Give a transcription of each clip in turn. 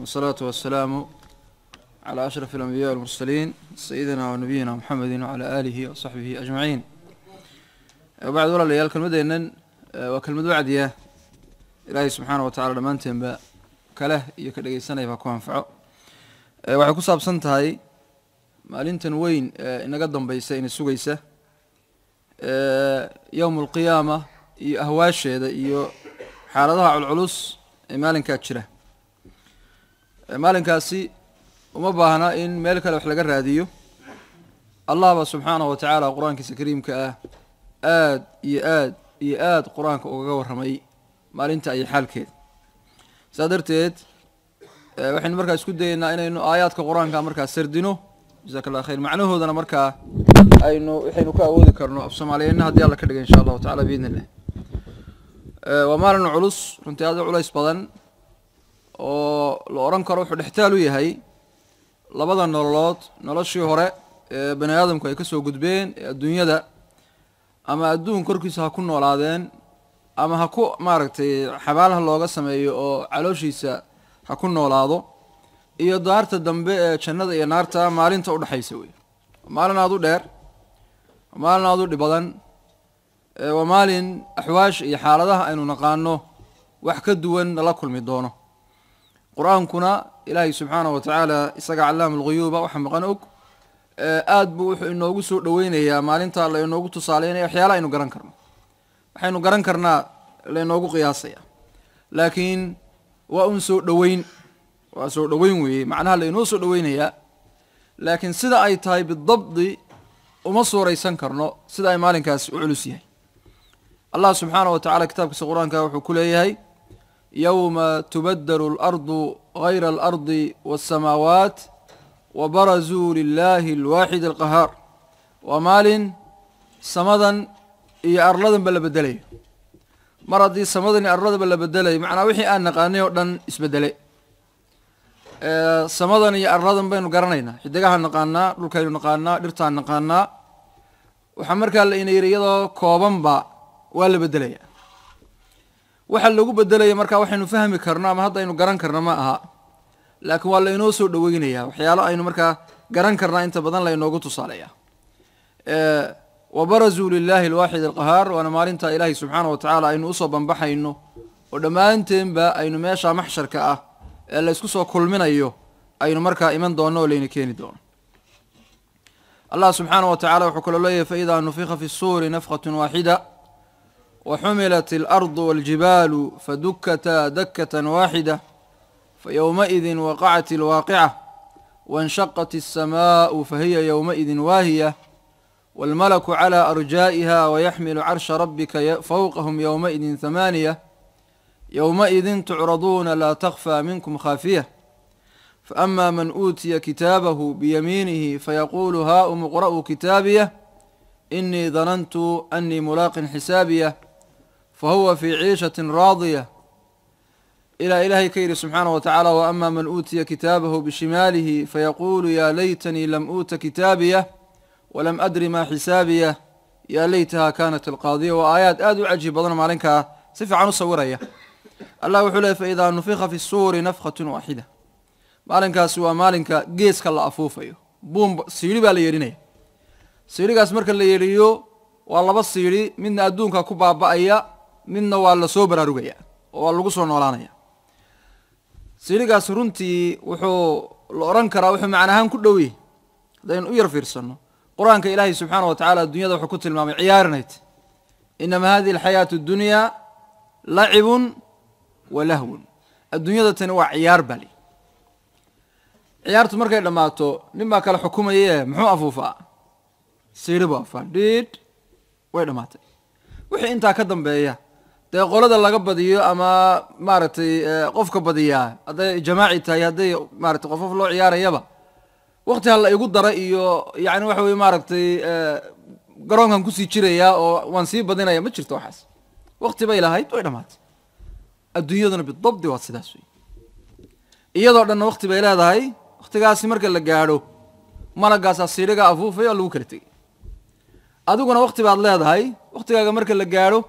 والصلاة والسلام على أشرف الأنبياء والمرسلين سيدنا ونبينا محمد وعلى آله وصحبه أجمعين. وبعد ولا ليال كلمة إنن وكلمة وعدية إلهي سبحانه وتعالى لما أنتم كله يكلي سنة يفكون فعو وحكوا صاب سنتهاي مالين وين إن قدم بيسين السويسة يوم القيامة أهواش هذا حالتها على العلوس مالين كاتشرة مالين كاسي وما باهنا إن مالك لو حلقة راديو الله سبحانه وتعالى قرآن كريم يآد قرآن كأوجور رمي مالين تأي حال كده صدرتيت وحين مركز كده إنه آيات كقرآن كمركز سردينه جزاك الله خير معناه هذا مركز إنه حين كأود كرنو أبصم علينا هدي الله كده إن شاء الله تعالى بإذن الله ومالنا علوس كنت هذا علوس بدن والأوران كروح نحتالو يهاي لبضن نلاشي هراء بني آدم كيكسو قدبين الدنيا ده أما الدون كركيس هكون ولادين أما هكو ماركتي حبالها اللي قسمي أو علوشيسا هكون ولادو إيا دارت الدنباء شنده إيا نارتا مالين تقول حيسوي مالين هادو دير مالين هادو لبضن ومالين أحواش إيا حالده أنو نقانو وحكدوين لكل ميدونه قرآن كنا إلهي سبحانه وتعالى إسقى علام الغيوب وحمقنوك أدبو إنه جسر دوينه يا مالين تالله إنه جت صالين أحيانا إنه قرن كرنا حين قرن كرنا لأنه قياسية لكن وأنسو دوين وأسو دوين وي معناها لأنه سو دوينه يا لكن سدا أي تاي بالضبط ومصور يسن كرنا سدا أي مالين كاس علوسيه الله سبحانه وتعالى كتاب القرآن كوحو كليه يوم تبدل الأرض غير الأرض والسماوات وبرزوا لله الواحد القهار ومال سمدا يأرلد بلا بدلي مرضي سمدا يأرلد بلا بدلي معنى وحي أن نقاني ودن اسبدلي سمدا يأرلد بين قرنينا حدقها نقانا لكي نقانا لرتان نقانا وحمرك اللي يريده كوبان با ولا بدلي waxa lagu bedelay marka waxaynu fahmi karnaa ama hadda aynu garan karnaa ma aha laakiin waa la inoo soo dhaweynaya waxyaalo aynu marka garan karnaa inta badan la inoogu tusaaleeyaa wa barazu lillahi alwahid alqahar wa maalinta ilaahi subhanahu wa ta'ala aynu usoo banbaxayno oo dhamaanteedba aynu meesha maxsharka ah ee la isku soo kulminayo aynu marka iman doono oo leeyna keeni doono Allah subhanahu wa ta'ala wuxuu kula leeyahay fa idha nufikha fi as-suri nafqatun wahida وحملت الأرض والجبال فدكتا دكة واحدة فيومئذ وقعت الواقعة وانشقت السماء فهي يومئذ واهية والملك على أرجائها ويحمل عرش ربك فوقهم يومئذ ثمانية يومئذ تعرضون لا تخفى منكم خافية فأما من أوتي كتابه بيمينه فيقول هاؤم اقرءوا كتابيه إني ظننت أني ملاق حسابيه فهو في عيشة راضية إلى إلهي كير سبحانه وتعالى وأما من أوتي كتابه بشماله فيقول يا ليتني لم أوت كتابيه ولم أدر ما حسابيه يا ليتها كانت القاضية وآيات آدو عجيب بضنا مالنك صفة عنه صورية الله وحوله فإذا نفخ في الصور نفخة واحدة مالنك سوى مالنك جيسك الله أفوفيه بوم سيري باليريني سيريغاس marka la yeeriyo waa laba siiri midna adduunka ku baaba'aya midna waa la soo baraarugaya oo lagu soo noolaanaya siirigaas runtii wuxuu la oran karaa wuxuu macnahan ku dhaw yahay hadaan u yar fiirsano quraanka ilaahay subhanahu wa ta'ala dunyada wuxuu ku tilmaamay ciyaarnayd inama hadhihi alhayatu ad-dunya la'ibun wa lahwun addunyada tan waa ciyaar bali ciyaartu markay dhamaato ninba kala xukumayay muxuu afuufaa سيربا فديد وين ماتي وحي انت كدنبيا دي قولada laga badiyo ama maartay qofka badiya haday jamaaci tahay haday maartay qof loo ciyaarayaba waqti hal igu dara iyo yaani waxa way maartay garoonkan ku sii jiraya oo waan sii badinaya ma jirto waxaas waqti bay lahayd way dhamaatay adduunyaduna bidabdi waa sidaas weey iyadoo dhan waqti bay leedahay waqtigaasi marka la gaaro malagaas asiiriga afuufay oo lagu kala tagay adiguna waqti baad leedahay waqtigaaga marka la gaaro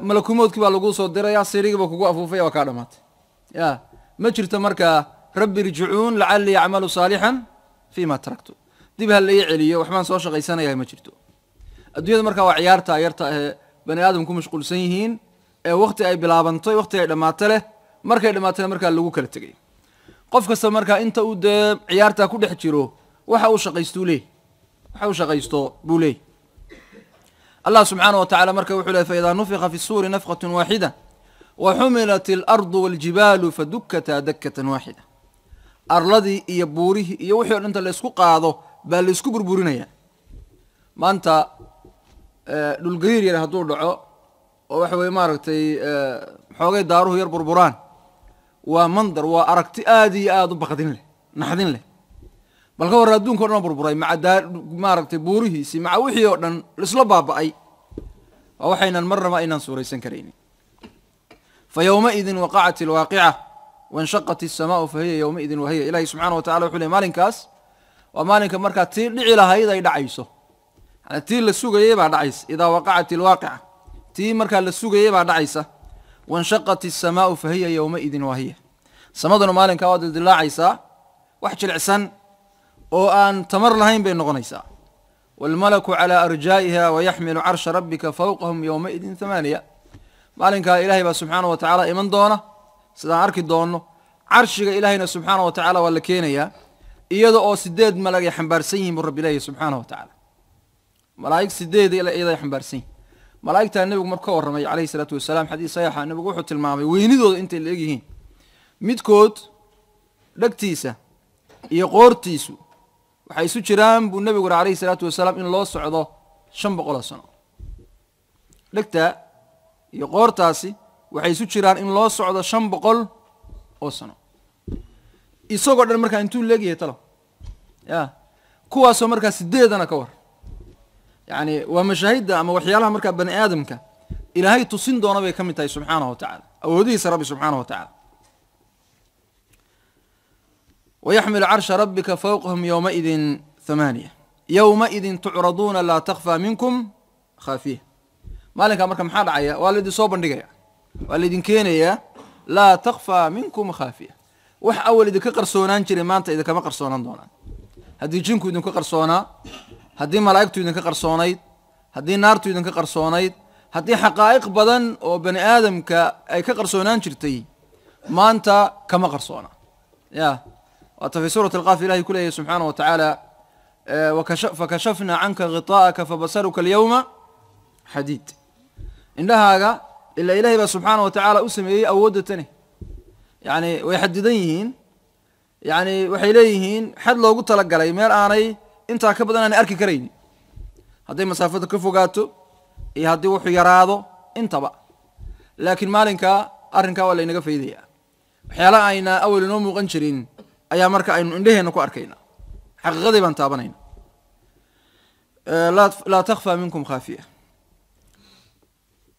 malakumoodkii baa lagu soo diray asiiriga kugu afuufay oo ka dhamaatay يا ما جرت مركا ربي رجعون لعلي أعمل صالحا فيما تركته دي بها اللي يعليه وحمان سوى شغيسانا يا ما جرتو الدنيا مركا وعيارتا عيارتا بني آدم كو مشغول سيهين وقت أي بلابنطي وقت أي دماتله مركا اللغو كلا تقي قف كستا مركا انت ود عيارتا كو دح جيرو waxa uu shaqaysto buulay Allah subhanahu wa ta'ala marka wuxuu leeyahay fa idha nufiqa fi as-suri nafqatun wahida wa humilat al-ardu wal jibalu fadukkata dakkatan wahida arladi iyo buurihi iyo wixii dhinta la isku qaado baa la isku burburinaya maanta dhul gariir yar haduu dhaco oo waxa way maaragtay xoogay daaruhu yar burburaan waa mandar waa aragti aad iyo aad u baqdin leh naxdin leh bal ka war adduunka oo dhan burburay maaragtay buurihiisi maca wixii oo dhan isla baaba'ay waxaynan marnaba inaan suuraysan karaynin fa yawma idin waqa'at alwaqi'ah wa inshaqqat as-samaa'u fa hiya yawma idin wa hiya ilaahi subhanahu wa ta'ala wuxuu leeyahay maalinkaas waa maalinka marka tii dhici lahayd ay dhacayso tii la sugayay baa dhacaysa idaa waqa'at alwaqi'ah tii marka la sugayay baa dhacaysa wa inshaqqat as-samaa'u fa hiya yawma idin wa hiya samaduna maalinka waa dilaacaysa wax jilicsan oo aan tamar lahayn bay noqonaysaa wal malaku ala arjaa'iha wa yahmilu arsha rabbika fawqahum yawma idin thamaniya maalinka ilaahay ba subhanahu wa ta'ala iman doona sidaan arki doono arshiga ilaahayna subhanahu wa ta'ala waa la keenaya iyada oo 8 malag ay xambaarsan yihiin rabbi ilaahay subhanahu wa ta'ala malaa'ig 8 ila ay xambaarsan malaa'igta nabigu markuu waramay alayhi salatu wasalaam xadiis saxiix nabigu wuxuu tilmaamay weynidooda intay leeyihiin midkood dhagtiisa iyo qoortiisu waxay isu jiraan buu nabigu alayhi salaatu wasalaam in loo socdo 500 sano dhagta iyo qoortaasi waxay isu jiraan in loo socdo 500 oo sano isagoo dhan markaa intuu leeyahay talo ya kuwaasoo markaa 8 ka war yani waa mashaahida ama waxyaalaha markaa bani aadamka ilaahay tusin doona bay kamid tahay subhanahu wa ta'ala awoodiisa rabbi subhanahu wa ta'ala ويحمل عرش ربك فوقهم يومئذ 8 يومئذ تعرضون لا تخفى منكم خافية مالك أمرك محال عيا والذي صوبا دقيا والذي كينيا لا تخفى منكم خافية وح أول إذا كقرصونان شري ما أنت إذا كما قرصونان دونا هدي جنكو إذا كقرصونا هدي ملايكتو إذا كقرصونايد هدي نارتو إذا كقرصونايد هدي حقائق بدن وبني آدم أي كقرصونان شرتي ما أنت كما قرصونا يا وفي سورة القاف إلهي كله سبحانه وتعالى فكشفنا عنك غطاءك فبصرك اليوم حديد إنها إلا إلهي سبحانه وتعالى أسمي أودتني يعني ويحددين يعني وحيليهين حد لو قلت لك علي مير آني انت كبدنا أنا أركي كريني هذه مسافة كفوقاتو هذه وحي يرادو انت بقى لكن مالنك أرنك ولا إنك في ذي حيالا أينا أول نوم وغنشرين ayaa marka aynu indheheena ku arkayna xaqiiqadii baan taabanayna la takhfa minkum khafiya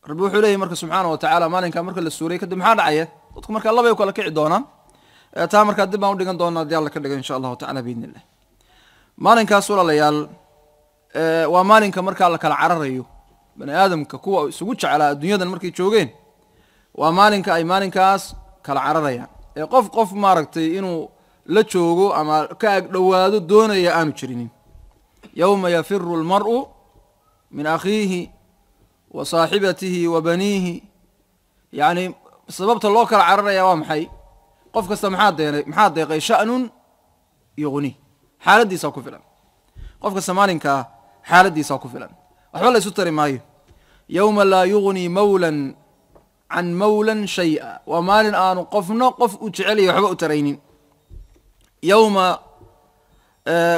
rabbi wuxuu leeyahay marka subhanahu wa ta'ala maalinka marka la suuray kadib maxaa dhacaya dadku marka laba ay kala kici doonaan taa marka dib aan u dhigan doonaa hadii Allah ka dhigo insha Allah ta'ala biidnillah maalinkaas walaalayaal waa maalinka marka la kala cararayo bani aadamka kuwa isugu jecel adduunyadan markay joogeen waa maalinka ay maalinkaas kala cararayaan qof maaragtay inuu la joogo ama ka ag dhawaado doonaya aanu jirinin yawma yafirru almar'u min akhihi wa sahibatihi wa banihi yani sababta loo kala cararaya waa maxay qof kasta maxaa deeqay sha'nun yughni xaaladiisa ku filan qof kasta maalinka xaaladiisa ku filan waxba la isu tari maayo yawma la yughni mawlan an mawlan shay'a wa maalin aanu qofna qof u jecel yahay waxba u taraynin يوم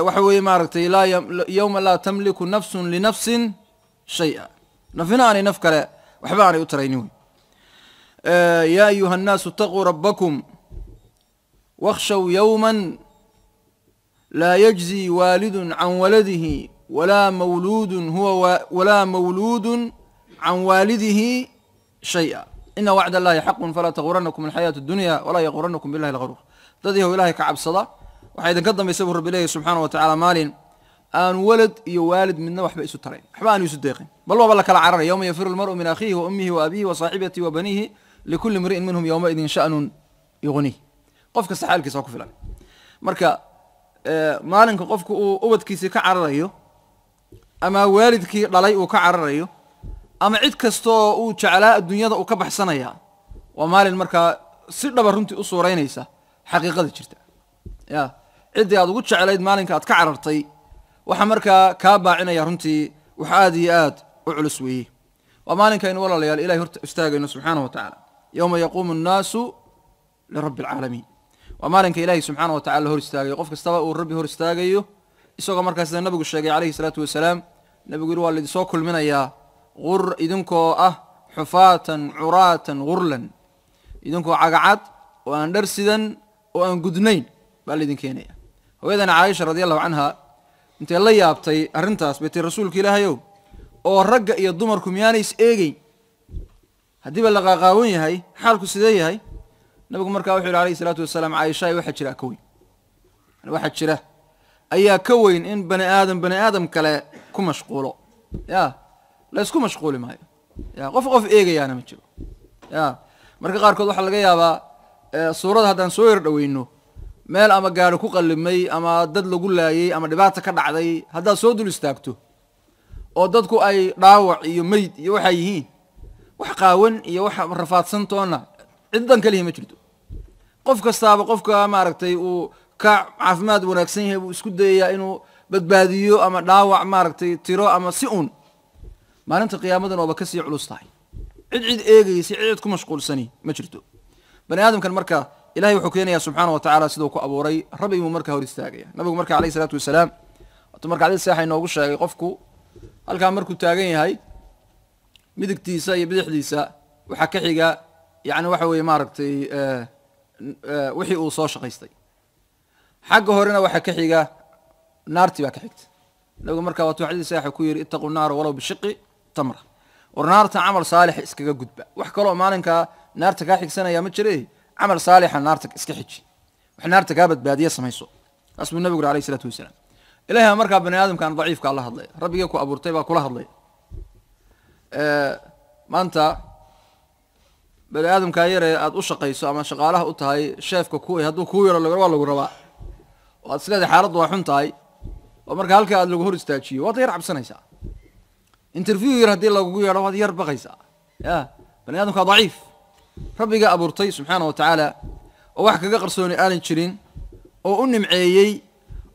وحوي ماركتي يوم لا تملك نفس لنفس شيئا نفنا أني نفكر وحباني أترينون يا أيها الناس اتقوا ربكم واخشوا يوما لا يجزي والد عن ولده ولا مولود عن والده شيئا إن وعد الله حق فلا تغرنكم الحياة الدنيا ولا يغرنكم بالله الغرور dadii ilaahay ka cabsada waxa idin ka dambeysay rabbi ilaahay subhanahu wa ta'ala maalin aan walad iyo waalid midna waxba isu tarayn waxba aan isu deeqin bal waa la kala cararay yawma yafiru almar'u min akhihi wa ummihi wa abihi wa sahibatihi wa banihi likulli imri'in minhum yawma idin sha'nun yughni qofka saxaalkiisa ku filan marka maalinka qofku uu ubadkiisa ka cararayo ama waalidkii dhalay uu ka cararayo ama cid kastoo uu jeclaa adduunyada uu ka baxsanaya waa maalin markaa si dhaba runtii u suuraynaysa xaqiiqada jirta ya ciddii aad ugu jeclayd maalinka aad ka carartay waxa markaa kaa baacinaya runtii wax aad iyo aad u culus weeye waa maalinkaynu walaalayaal ilahay horta istaagayno subxaanahu wa tacaala yowma yaquumu annaasu lirabbi alcaalamiin waa maalinka ilaahay subxaanahu wa tacala la hor istaagayo qof kastaba uu rabbi hor istaagayo isagoo markaa sida nabigu sheegay calayhi salaatu wasalaam nabigu yidhi waa laidinsoo kulminayaa idinkoo ah xufaatan curaatan gurlan idinkoo cagacad oo aan dhar sidan oo aan gudnayn baa laydin keenaya hooyadana caaisha radiallahu canha intay la yaabtay arrintaas bay tii rasuulka ilaahayow oo ragga iyo dumarku miyaanay is eegeyn haddiiba la qaaqaawan yahay xaalku sidee yahay nabigu markaa wuxuu yidhi alayhi salaatu wasalaam caaishaay waxaa jira ka weyn waxaa jira ayaa ka weyn in bani aadam kale ku mashquulo ya laysku mashquuli maayo ya qof eegayaana ma jiro ya marka qaarkood waxaa laga yaabaa suurada haddaan soo yar dhoweyno meel ama gaari ku qallimay ama dad lagu laayay ama dhibaata ka dhacday haddaad soo dul istaagto oo dadku ay dhaawac iyo meyd iyo waxaa yihiin wax qaawan iyo wax rafaadsantoona ciddan kalihi ma jirto qof kastaaba qofka maaragtay uu ka caafimaad wanaagsan yahay buu isku dayayaa inuu badbaadiyo ama dhaawac maaragtay tiro ama si uun maalinta qiyaamadan ooba kasii culus tahay cid eegaysa cid ku mashquulsani ma jirto bani aadamkan marka ilahay wuxuu keenayaa subxaanahu wa tacaala siduu ku abuuray rabbi buu markaa hor istaagaya nabigu marka calayhi salaatu wasalaam waatu marka xadiis saxiix inoogu sheegay qofku halkaa markuu taagan yahay midigtiisa iyo bidixdiisa waxaa ka xiga yacni waxa weeye maaragtay wixii uu soo shaqaystay xagga horena waxaa ka xiga naartii baa ka xigta nabigu markaa waatuu xadiis saxiixa ku yidhi ittaqu naara walow bishiqi tamra war naarta camal saalix iskaga gudba wax kaloo maalinkaa naarta kaa xigsanaya ma jire camal saalixa naarta iska xiji wax naarta kaa badbaadiya samayso taas buu nabigu yidhi alayhi salaatu wasalaam ilahay markaa bani aadamkan daciifka la hadlaya rabbigii ku abuurtay baa kula hadlaya maanta bani aadamkaa yaree aad u shaqayso ama shaqaalaha u tahay sheefka kuwii hadduu kuu yaro waa lagu rabaa oo aad isleedahay xaaladdu waa xun tahay oo marka halkaa aad lagu hor istaajiyo waad yar cabsanaysaa interview yar haddii lagugu yeedho waad yar baqaysaa ya bani aadamkaa daciif rabbigaa abuurtay subxaana wa tacaala oo wax kaga qarsooni aanan jirin oo u nimceeyey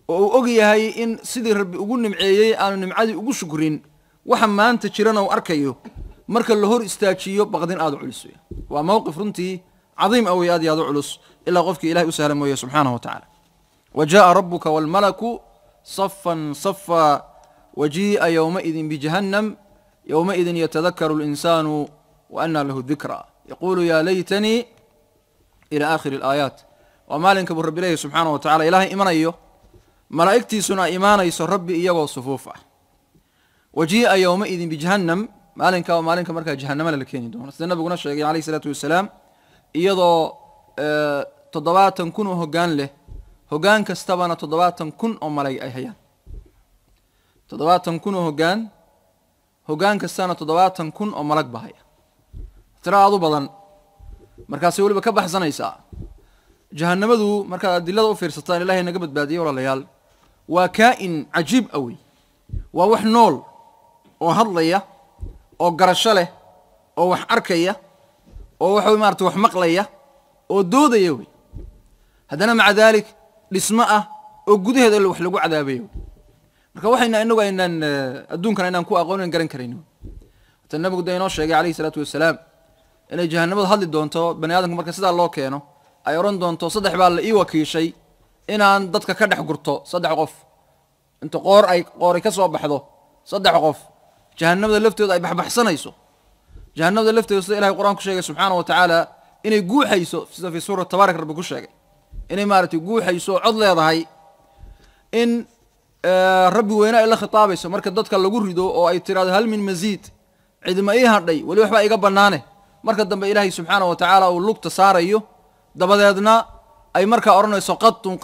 oo uu og yahay in sidii rabbi ugu nimceeyey aanu nimcadii ugu shukrin waxa maanta jirana uu arkayo marka la hor istaajiyo baqdin aad u culus waa mowqif runtii cadiim awey aad iyo aad u culus ilaa qofkii ilahay u sahla mooye subxaanahu wa tacaala wajaءa rabuka wاlmalaku صafan صafa wajii'a yowmaidin bijahannam yowmaidin yatadakaru اlinsaanu waanaa lahu dikra yaqulu ya laytanii ila aakhiri اlaayaat waa maalinka buu rabbi leeyahy subxaanahu wa tacala ilaahay imanayo malaa'igtiisuna ay imaanayso rabbi iyagoo sufuuf ah wajii'a yowmaidin bijahannam maalinka waa maalinka markaa jahannamana la keeni doono sida nabiguna sheegay calayhi salaatu wasalaam iyadoo 70,000 oo hoggaan leh hoggaan kastabana 70,000 oo malag ay hayaan 70,000 oo hoggaan kastana 70,000 oo malag baa haya tira aad u badan markaasay weliba ka baxsanaysaa jahannamadu markaad adilada u fiirsataan ilaahay naga badbaadiyey walaalayaal waa kaa'in cajiib awey waa wax nool oo hadlaya oo garasho leh oo wax arkaya oo waxa maartay wax maqlaya oo doodaya wey haddana maca daalik dhismo ah oo gudaheeda wax lagu cadaabayo marka waxayna inagu aynaan adduunkan aynaan ku aqoonin garan karayno hata nabigu da inoo sheegay calayhi salaatu wasalaam inay jahannamadu hadli doonto bani aadamka marka sidaa loo keeno ay odhan doonto 3 baa la ii wakiishay inaan dadka ka dhex gurto 3 qof inta qoori ka soo baxdo 3 qof jahannamada lafteedu ay baxsanayso jahannamada lafteedu sida ilaahay quraanku sheegay subxaanahu wa tacaala inay guuxayso sida fi suurat tabaarak rabbi ku sheegay inay maaragtay guuxayso cod leedahay in rabbi weynaa ila khitaabayso marka dadka lagu rido oo ay tiraado hal min maziid cidma ii hadhay wali waxba iga banaane marka dambe ilaahay subxaanahu wa tacaala uu lugta saarayo dabadeedna ay markaa odhanayso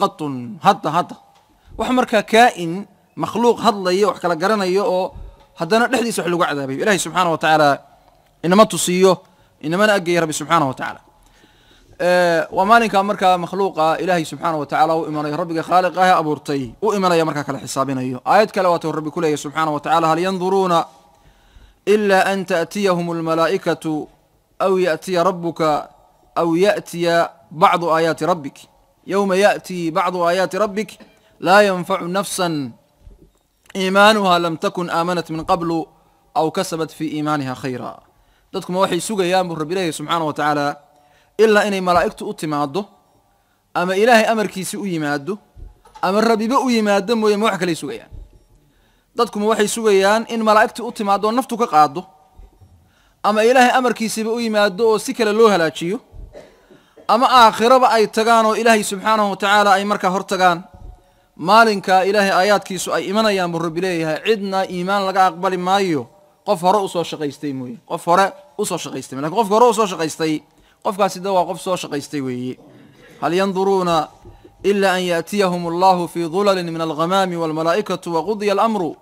qatun hadda wax markaa kaa'in makhluuq hadlaya wax kala garanayo oo haddana dhexdiisa wax lagu cadaabayo ilaahay subxaanahu wa tacaala inama tusiyo inamana aggeeya rabbi subxaanahu wa tacaala ومالك مركا مخلوقة إلهي سبحانه وتعالى وإمانة ربك خالقها أبورتي وإمانة مركا كلا حسابنا أيه آيات كلوات الرب كله سبحانه وتعالى هل ينظرون إلا أن تأتيهم الملائكة أو يأتي ربك أو يأتي بعض آيات ربك يوم يأتي بعض آيات ربك لا ينفع نفسا إيمانها لم تكن آمنت من قبل أو كسبت في إيمانها خيرا dadkuma waxay sugayaan buu rabbi ilaahay subxaanahu wa tacaala ilaa inay malaa'igtu u timaado ama ilaahay amarkiisi u yimaado ama rabbiba u yimaado mooye ma wax kale sugayaan dadkuma waxay sugayaan in malaa'igtu u timaado naftu ka qaado ama ilaahay amarkiisiba u yimaado oo si kale loo halaajiyo ama aakhiraba ay tagaan oo ilaahay subxaanahu wa tacaala ay markaa hor tagaan maalinka ilaahay aayaadkiisu ay imanayaan buu rabbi leeyahay cidna iimaan laga aqbali maayo qof hore u soo shaqaystay mooye qof hore u soo shaqaystay laakiin qofka hore u soo shaqaystay qofkaasi waa qof soo shaqaystay weeye hal yanduruuna illa an ya'tiyahum Allahu fi dhulalin min al-ghamami wal malaa'ikatu wa qudiya al-amru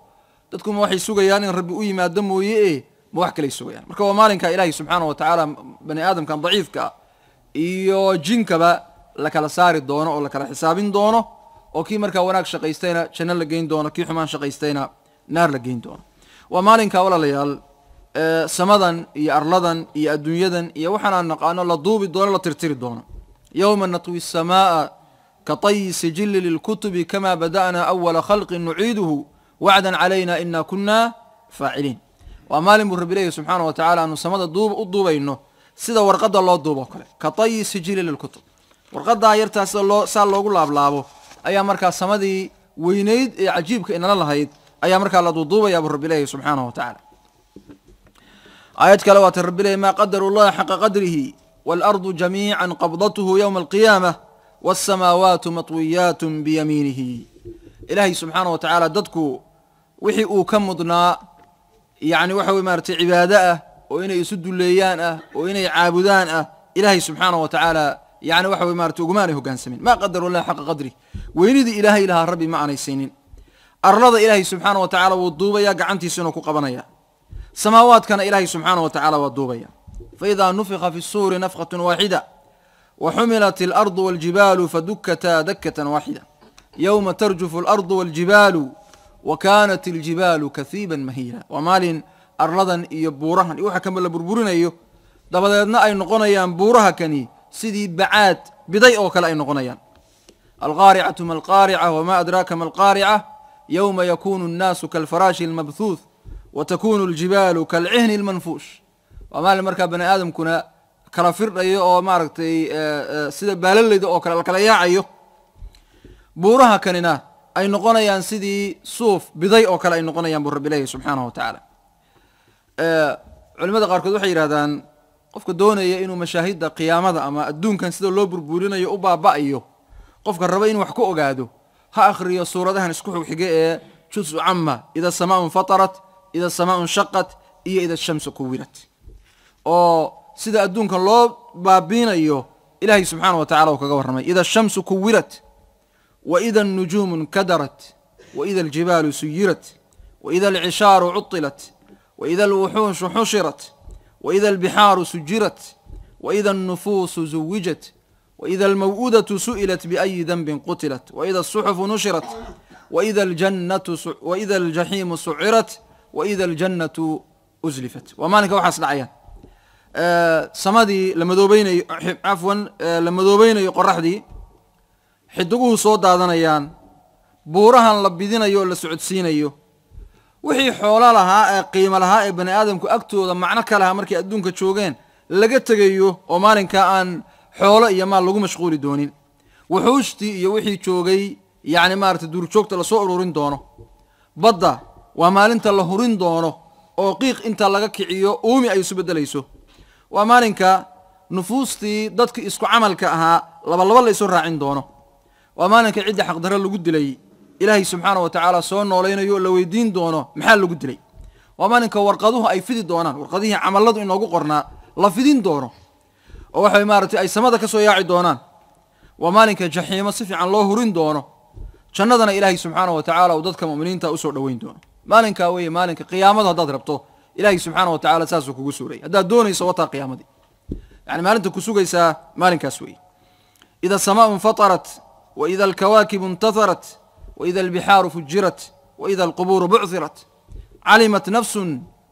dadkuma waxay sugayaan in rabbi u yimaado mooye ma wax kale sugayaan marka waa maalinka ilaahay subxaanahu wa tacaala bani aadamkan daciifka iyo jinkaba la kala saari doono oo la kala xisaabin doono oo kii markaa wanaag shaqaystayna janno la geyn doono kii xumaan shaqaystayna naar la geyn doono ومالك ولا ليال سمدن يا أرلدن يا الدنيا يا وحنا نقانو لضوب الدولة لا ترتير الدولة يوم نطوي السماء كطي سجل للكتب كما بدأنا أول خلق نعيده وعدا علينا إنا كنا فاعلين ومالك رب سبحانه وتعالى أنه سمد الضوب إنه سيدا ورقد الله الضوب كطي سجل للكتب ورقد يرتاس الله سال الله قل أبلابه أي مركز سمدي وينيد عجيب كإن الله هيد أي مركا الله ضوضوبة يا رب الله سبحانه وتعالى آيات كلوات الرب الله ما قدر الله حق قدره والأرض جميعا قبضته يوم القيامة والسماوات مطويات بيمينه إلهي سبحانه وتعالى ددكو وحي كمضنا يعني وحوي مارتي عبادة وإن يسد الليان وإن يعابدان إلهي سبحانه وتعالى يعني وحوي مارتي قمانه كان سمين ما قدر الله حق قدره وإن دي إلهي لها ربي معنا يسينين أرض إلهي سبحانه وتعالى والضوبية قعنتي سنوكو قبنايا سماوات كان إلهي سبحانه وتعالى والضوبية فإذا نفخ في الصور نفخة واحدة وحملت الأرض والجبال فدكتا دكة واحدة يوم ترجف الأرض والجبال وكانت الجبال كثيبا مهيلا ومال أرضا يبورها يوحى كمال بربورنا أيوه دبدنا أي نقنيان بورها كني سيدي بعاد بداية وكلا أي نقنيان القارعة ما القارعة وما أدراك ما القارعة يوم يكون الناس كالفراش المبثوث وتكون الجبال كالعهن المنفوش وما المركب بني آدم كنا كرافر أيوه ماركتي سيدا بالليد أو كلا ياعيو بورها كننا أي نقنيان سيدي صوف بداية وكلا أي نقنيان برب الله سبحانه وتعالى علماء قاركود waxay yiraahdaan qofka doonaya inuu mashaahida qiyaamada ama adduunkan sida loo burburinayo u baabaayo qofka raba inuu wax ku ogaado ha akhriyo suuradahan isku xigay ee juz amma ida samaa'un fatarat ida samaa'un shaqqat iyo ida shamsu kuwirat oo sida adduunkan loo baabinayo ilaahay subhanahu wa ta'ala kaga warramay ida shamsu kuwirat wa ida an-nujumu kadarat wa ida al-jibalu suyirat wa ida al-'isharu 'uttilat وإذا الوحوش حشرت وإذا البحار سجرت وإذا النفوس زوجت وإذا الموءودة سئلت بأي ذنب قتلت وإذا الصحف نشرت وإذا الجحيم سعرت وإذا الجنة أزلفت ومالك وحاس العيان سمادي لما دوبين عفوا لما دوبين يقرح دي حدقوه صوت دادنيان بورها لبدين أيو لسعود سين أيو wixii xoolo lahaa qiimo lahaa bani aadamku agtooda macna ka lahaa markii adduunka joogeen laga tagayo oo maalinka aan xoolo iyo maal lagu mashquuli doonin wuxuushtii iyo wixii joogay yaani maarta duurjoogta la soo ururin doono badda waa maalinta la hurin doono oo qiiq inta laga kiciyo uumi ay isu bedelayso waa maalinka nufuustii dadka isku amalka ahaa laba la isu raacin doono waa maalinka cid xaq daro lagu dilay إلهي سبحانه وتعالى سون نولينا يو لو يدين دونه محل لو قدلي وما نك ورقدوه أي فيدي دونان ورقديه عمل لدو إنه قرنا لا فيدين دونه ووحي مارتي أي سماده كسو ياعي دونان وما نك جحيم صفي عن الله هرين دونه شندنا إلهي سبحانه وتعالى وددك مؤمنين تأسر دوين دونه ما نك وي ما نك قيامته هذا ضربته إلهي سبحانه وتعالى ساسك وسوري هذا دونه يصوتها قيامتي يعني maalinta ku sugaysaa maalinkaas weeye إذا السماء انفطرت وإذا الكواكب انتثرت وإذا البحار فجرت وإذا القبور بعثرت علمت نفس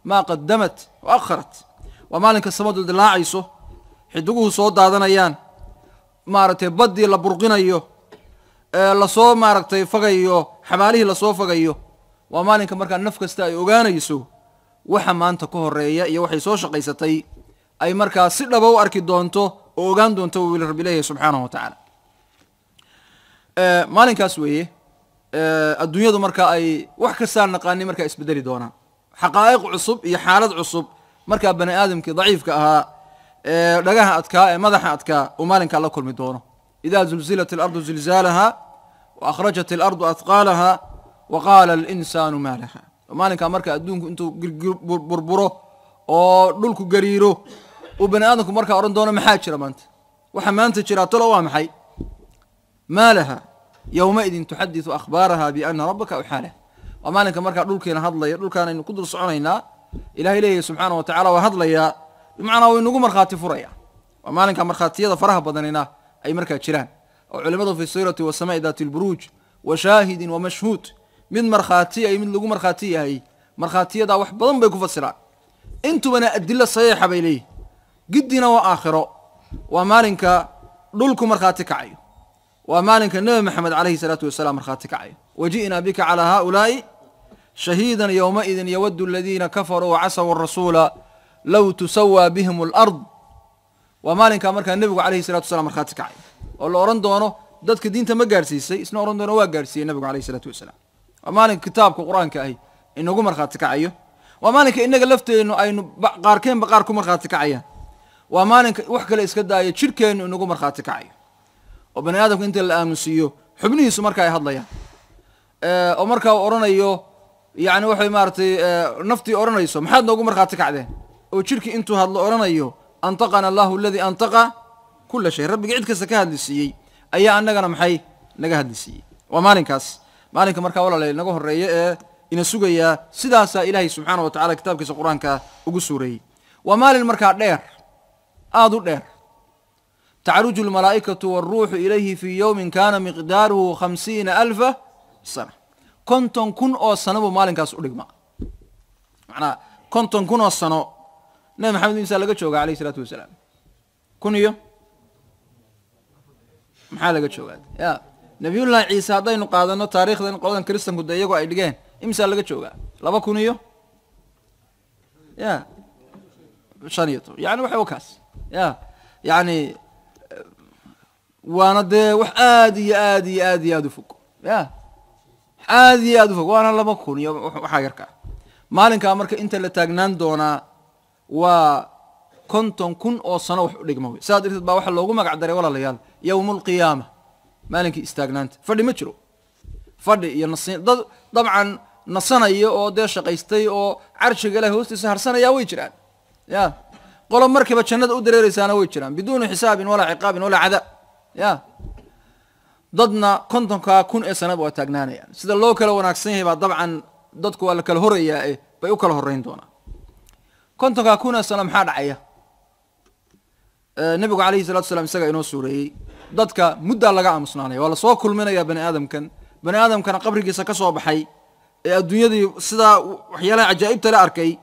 ما قدمت وأخرت ومالك السماء دلاعيسو حدقوه صوت دادنayaan maaragtay badii la burqinayo la soo maaragtay fagayo xabaalihi la soo fagayo waa maalinka marka naf kasta ay ogaanayso waxa maanta ka horeeya iyo waxay soo shaqaysatay ay markaa si dhab u arki doonto oo ogaan doonto wiil rabbileeyahay subhanahu wa ta'ala maalinkaas weeye adduunyadu marka ay wax ka saan naqaani marka isbedeli doonaan xaqaa'iq cusub iyo xaalad cusub marka bani aadamkii daciifka ahaa dhagaha adkaa ee madaxa adkaa oo maalinka la kulmi doono idaa zulzilat al-ardu zilzalaha wa akhrajat al-ardu athqalaha wa qala al-insanu ma laha maalinka marka adduunku intuu burburo oo dhulku gariiro oo bani aadamku marka oran doono maxaa jira maanta waxa maanta jira tolo waa maxay ma laha يومئذ تحدث أخبارها بأن ربك أحاله ومالك مركا دولكينا هضليا دولكان إنو كدر سعونينا إلهي إليه سبحانه وتعالى وهضليا بمعنى وإنو مرخاتي فريا ومالك مرخاتي هذا فرها بدننا أي مركا تشيران وعلمته في السيرة والسماء ذات البروج وشاهد ومشهود من مرخاتي أي من لغو مرخاتي هي مرخاتي هذا وح بدن بيكو فسران انتو بنا أدلة صحيحة بإليه قدنا وآخره ومالك دولكو مرخاتي كعيو ومالك النبي محمد عليه الصلاة والسلام مرخاتك عيه وجئنا بك على هؤلاء شهيدا يومئذ يود الذين كفروا وعصوا الرسول لو تسوى بهم الأرض ومالك مركا النبي عليه الصلاة والسلام مرخاتك عيه والله أرندونه دادك دينتا ما قارسيسي اسنا أرندونه واقارسي النبي عليه الصلاة والسلام ومالك كتابك قرآن كأي إنه مرخاتك عيه ومالك إنك لفت إنه أي قاركين بقاركم مرخاتك عيه ومالك وحكا لإسكدا يتشركين إنه مرخاتك عيه وبني آدم أنت الآن نسيه حبنيه سمركا يهضليا ومركا أورنايو يعني وحي مارتي نفتي أورنايسو محد نقول مرخاتك عده وشركي أنتو هذا أورنايو أنطقنا الله الذي أنطق كل شيء ربي قعد كسكاد للسيء أي أنك أنا محي نجهد للسيء ومالكاس مالك مركا ولا لي نقول الرئي إن السجية سداسة إلهي سبحانه وتعالى كتاب كيس القرآن كأجسوري ومال المركا دير دير تعرج الملائكة والروح إليه في يوم كان مقداره 50,000 سنة كنتم كن أو سنة مالك أسألك ما معناه كنتم كن أو سنة نبي محمد بن سلمة جوجا عليه الصلاة والسلام كن يو محل جوجا يا نبي الله عيسى هذا نقادنا تاريخ ذا نقادنا كريستيان قد يجوا أيديين إمسال لك جوجا لبا كن يو يا شنيته يعني وحوكاس يا يعني وانا ده وح آدي فوق يا آدي فوق وانا لما أكون يا وحاجرك مالك أمرك أنت اللي تجنن دونا وكنتم كن أو سنة وحدقموي صادر تبى واحد لوجو ما قعد ولا ليال يوم القيامة مالك استجننت فدي مترو فدي ينصين طبعا نصنا أو ده شقيستي أو عرش قاله هوست سهر سنة يا ويجران يا قولوا مركبة شند أدري رسالة ويجران بدون حساب ولا عقاب ولا عذاب يا ضدنا كنتم كون سنة وتاجنانا يعني سيد الله كلا وناكسيه بعد طبعا ضدك ولا كالهرية إيه بيوكل هرين دونا كنتم كون سنة محاد عيا النبي عليه الصلاة والسلام سجى إنه سوري ضدك مدة لقى مصنعنا ولا صوا كل منا يا بني آدم كان قبر جيسا كصوب حي الدنيا دي سدا وحيالا عجائب تلا أركي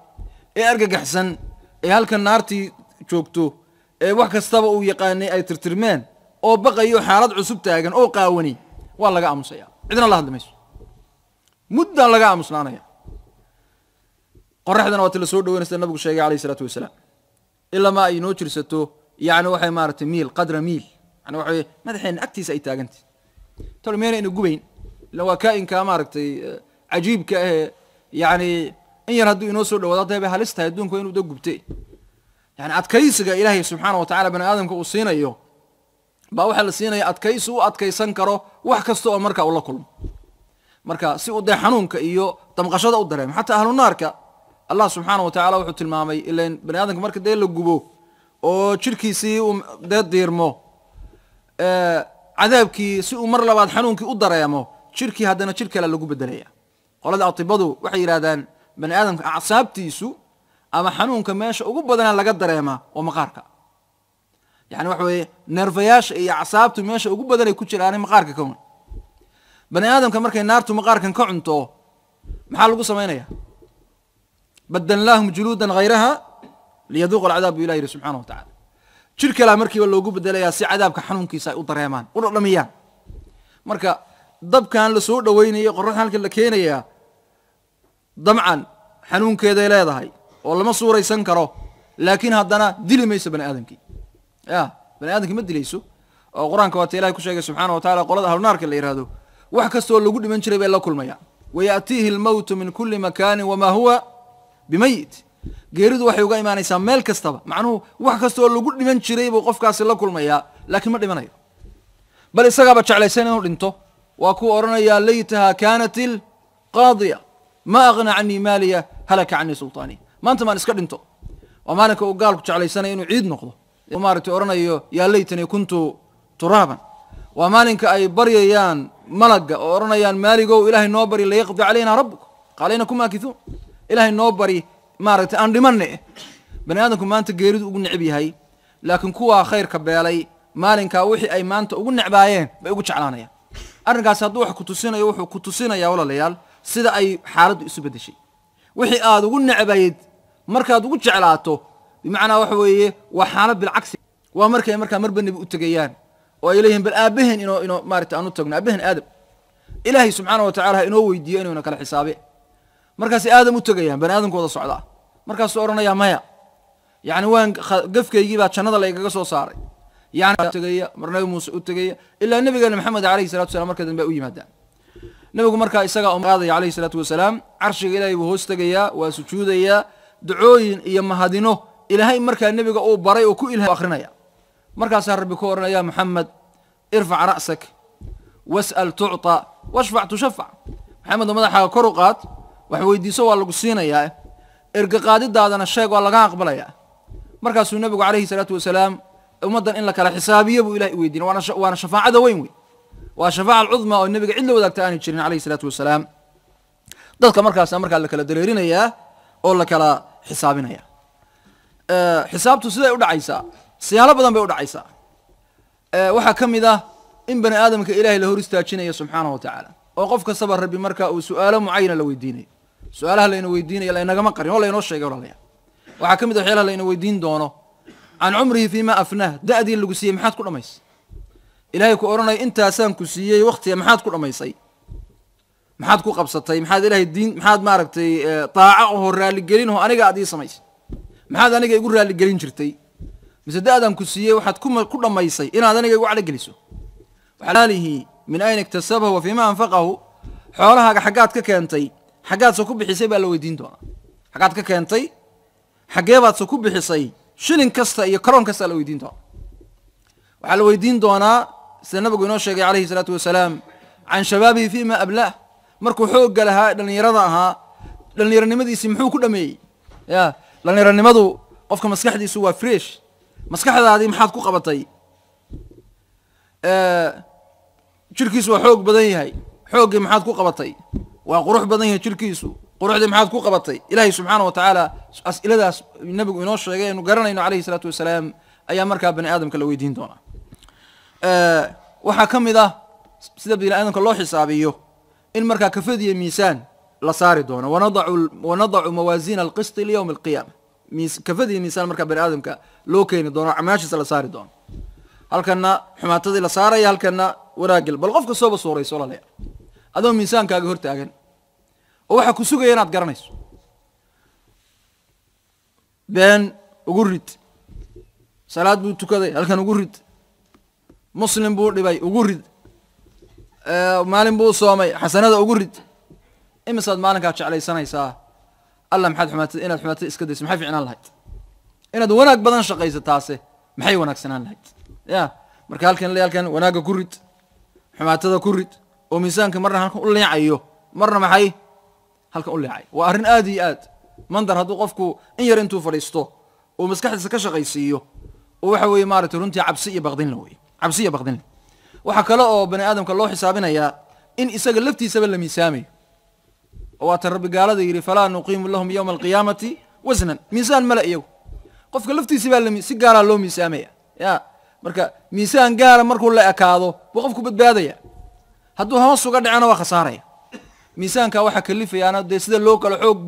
أرجع حسن هل كان نارتي شوكتو واحد كستبا ويقاني أي ترترمان أو بقى يو حالات عصب تاجن أو قاوني والله قام صيا إذن الله هذا مش مدة الله قام صنعنا يا قرحنا وقت السود ونست النبي الشيخ عليه الصلاة والسلام إلا ما ينوتر ستو يعني وحي مارت ميل قدر ميل يعني وحي ما الحين أكتيس أي تاجنت تقول مين إنه جوين لو كائن كامارت عجيب يعني إن يردو ينوسر لو ضد بها لسه يدون كوينو دق بتي يعني أتكيسك إلهي سبحانه وتعالى بني آدم كوصينا يو باوح لسينا أتكيسو أتكيسن كرو وحكستو أمريكا والله كلهم مركا سي ودي حنونك إيو تمقشد أو درهم حتى أهل النار الله سبحانه وتعالى وحط المامي إلا بني آدم مركا دير لقبو أو شركي سي ودير ديرمو عذابكي سي مر لبعض حنونك أدريمو شركي هادنا شركة للقب الدنيا قال أعطبضو وحي رادان بني آدم أعصابتيسو أما حنونك ماشي أقول بدنا لقد دريما ومقارك يعني وحوي نرفياش إيه عصابته ماشي وجو بدل يكون شراني مقارك كون بني آدم كمركي نارته مقارك كعنتو محل قصة ما ينيا بدل لهم جلودا غيرها ليذوق العذاب بإله سبحانه وتعالى شركة لا مركي ولا وجو بدل يا سي عذاب كحنون كيسا وطريمان ورميان مركا ضب كان لسود ويني قرن هالك اللي كينيا ضمعا حنون كذا لا ذهي والله ما صورة يسنكره لكن هذانا دل ما يسبن آدم كي يا بني آدم كي ما دليسو القرآن كواتي الله كشيء سبحانه وتعالى قال هذا النار كله يرادو وحكستوا اللي قد من شرب الله كل ما ويأتيه الموت من كل مكان وما هو بميت جيرد وحي وقاي ما نسام مال كستبه معناه وحكستوا اللي قد من شرب وقف كاس الله كل ما لكن ما دمناه بل استجابت على سنة ورنتو وأكو أرنا يا ليتها كانت القاضية ما أغنى عني مالية هلك عني سلطاني ما أنت ما نسكت انتو وما لك وقالك على سنة إنه عيد نقضه وما رت أرنا يا ليتني كنت ترابا وما لك أي بريان ملقى أرنا يا مالجو إله النوبري اللي يقضي علينا ربك قال إنكم ماكثون إله النوبري ما رت أندي مني بني آدمكم ما أنت جيرد وقلنا عبي هاي لكن كوا خير كبالي مالك وحي أي ما أنت وقلنا عبايين بيقولش علانيا أرجع صدوح كتوسينا يوحو كتوسينا يا ولا ليال سيدا أي حالد يسبد شيء وحي وقلنا عبايد مركز وقلش علاته بمعنى وحويه وحالة بالعكس ومركز مربني بأتجيان وإليهم بالآبهن إنه مارت أنو تجنا أبهن آدم إلهي سبحانه وتعالى إنه ويدي إنه نكال حسابه مركز آدم أتجيان بني آدم كوضا صعدا مركز صورنا يا مايا يعني وين قفك يجيب عشان هذا اللي يقصو صار يعني أتجيا مرنا موسى أتجيا إلا النبي قال محمد عليه الصلاة والسلام مركز بأوي مادا النبي مركز إسقى قاضي عليه الصلاة والسلام عرش إلهي وهو استجيا وسجوديا دعوين يما هادينه إلهي مركز النبي أو بري وكو إلهي آخرنا يا مركز ربي كورنا يا محمد ارفع رأسك واسأل تعطى واشفع تشفع محمد مدحها كرقات وحويدي سوى القصينا يا ارقى قادد هذا الشيء والله قان أقبل يا مركز النبي عليه الصلاة والسلام ومدن إن لك الحسابية أبو إلهي ويدين وأنا شفاعة وين وي وشفاعة العظمى والنبي عدل وذاك تاني تشرين عليه الصلاة والسلام ذلك مركز لك الدليرين يا أو لك على حسابنا يا حسابته سيدا يودع عيسى سيالة بدن بيودع عيسى وحكم إذا إن بني آدم كإلهي له رستاجين سبحانه وتعالى وقفك صبر ربي مركا وسؤاله معينة لو يديني سؤالها لينو يديني يلا إنك ما قرين ولا ينوش شيء ولا لا وحكم إذا حيلها لينو يدين دونه عن عمره فيما أفناه دأدي اللي قسيه محاد كل أميس إلهي كورنا أنت أسان كسيه وقتي محاد كل أميسي محاد كو قبصتي محاد إلهي الدين محاد ماركتي طاعه الرالي قلين هو أنا قاعد يسميس محاد أنا يقول رالي قلين شرتي مثل دأدم كسيه وحد كل أميسي إن هذا أنا يقول على جلسه وحلاله من أين اكتسبه وفيما أنفقه حولها حاجات ككنتي حاجات سكوب بحساب لو يدين دونا حاجات ككنتي حاجات سكوب بحساب شلين كستا يكرون كستا لو يدين دونا وعلى ويدين دونا سنبي قلنا شيء عليه الصلاة والسلام عن شبابه فيما أبلاه مركو حوق لها لأن يرضاها لأن يرنمدي يسمحوه كل مي يا لأن يرنمدو قفك مسكح دي سوا فريش مسكح هذه محاد كو قبطي شركيسو حوق بدني هاي حوق محاد كو قبطي وقروح بدني شركيسو قروح دي محاد كو قبطي إلهي سبحانه وتعالى أسئلة داس النبي قلنا شيء إنه قرنا إنه عليه الصلاة والسلام أيام مركب بني آدم كلو يدين دونا وحكم إذا سيد بني آدم كله حسابيه إن مركب كفدي ميزان لصار دونا ونضع موازين القسط ليوم القيامة كفدي ميزان مركب بني آدم كلو كين دونا عماش لصار دونا هل كنا حماتي لصار يا هل كنا وراجل بل قفك صوب الصورة يسول الله هذا ميزان كأجهرت أجن وحكوا سوق ينات قرنيس بين وجرد صلاة بوتو كذا هل كان وجرد مسلم بو لبي وجرد مالين بو صومي حسنات وجرد إما صاد مالك كاتش عليه سنة يسا الله محد حمات إن حمات إسكدس محي في عنا الهيت إن دونك بدن شقيس التاسه محي وناك سنة الهيت يا مركال كان ليال كان وناك كرد حمات هذا كرد وميزان كمرة هنقول لي عيو مرة محي هل كقول لي عي وأرن آدي آد منظر هذا قفكو إن يرنتو فريستو ومسكحة سكشة غيسيو وحوي مارة رنتي عبسية بغدين لوي عبسية بغدين وحكى له بني آدم كالله حسابنا يا إن إسقى لفتي سبل ميسامي واتر ربي قال ذي فلا نقيم لهم يوم القيامة وزنا ميزان ملأ يو قف لفتي سبل سجارة له ميسامي يا marka miisaan gaara markuu la ekaado buu qofku badbaadaya hadduu hoos uga dhacana waa khasaaraya miisaanka waxa kalifayaana dee sida loo kala xoog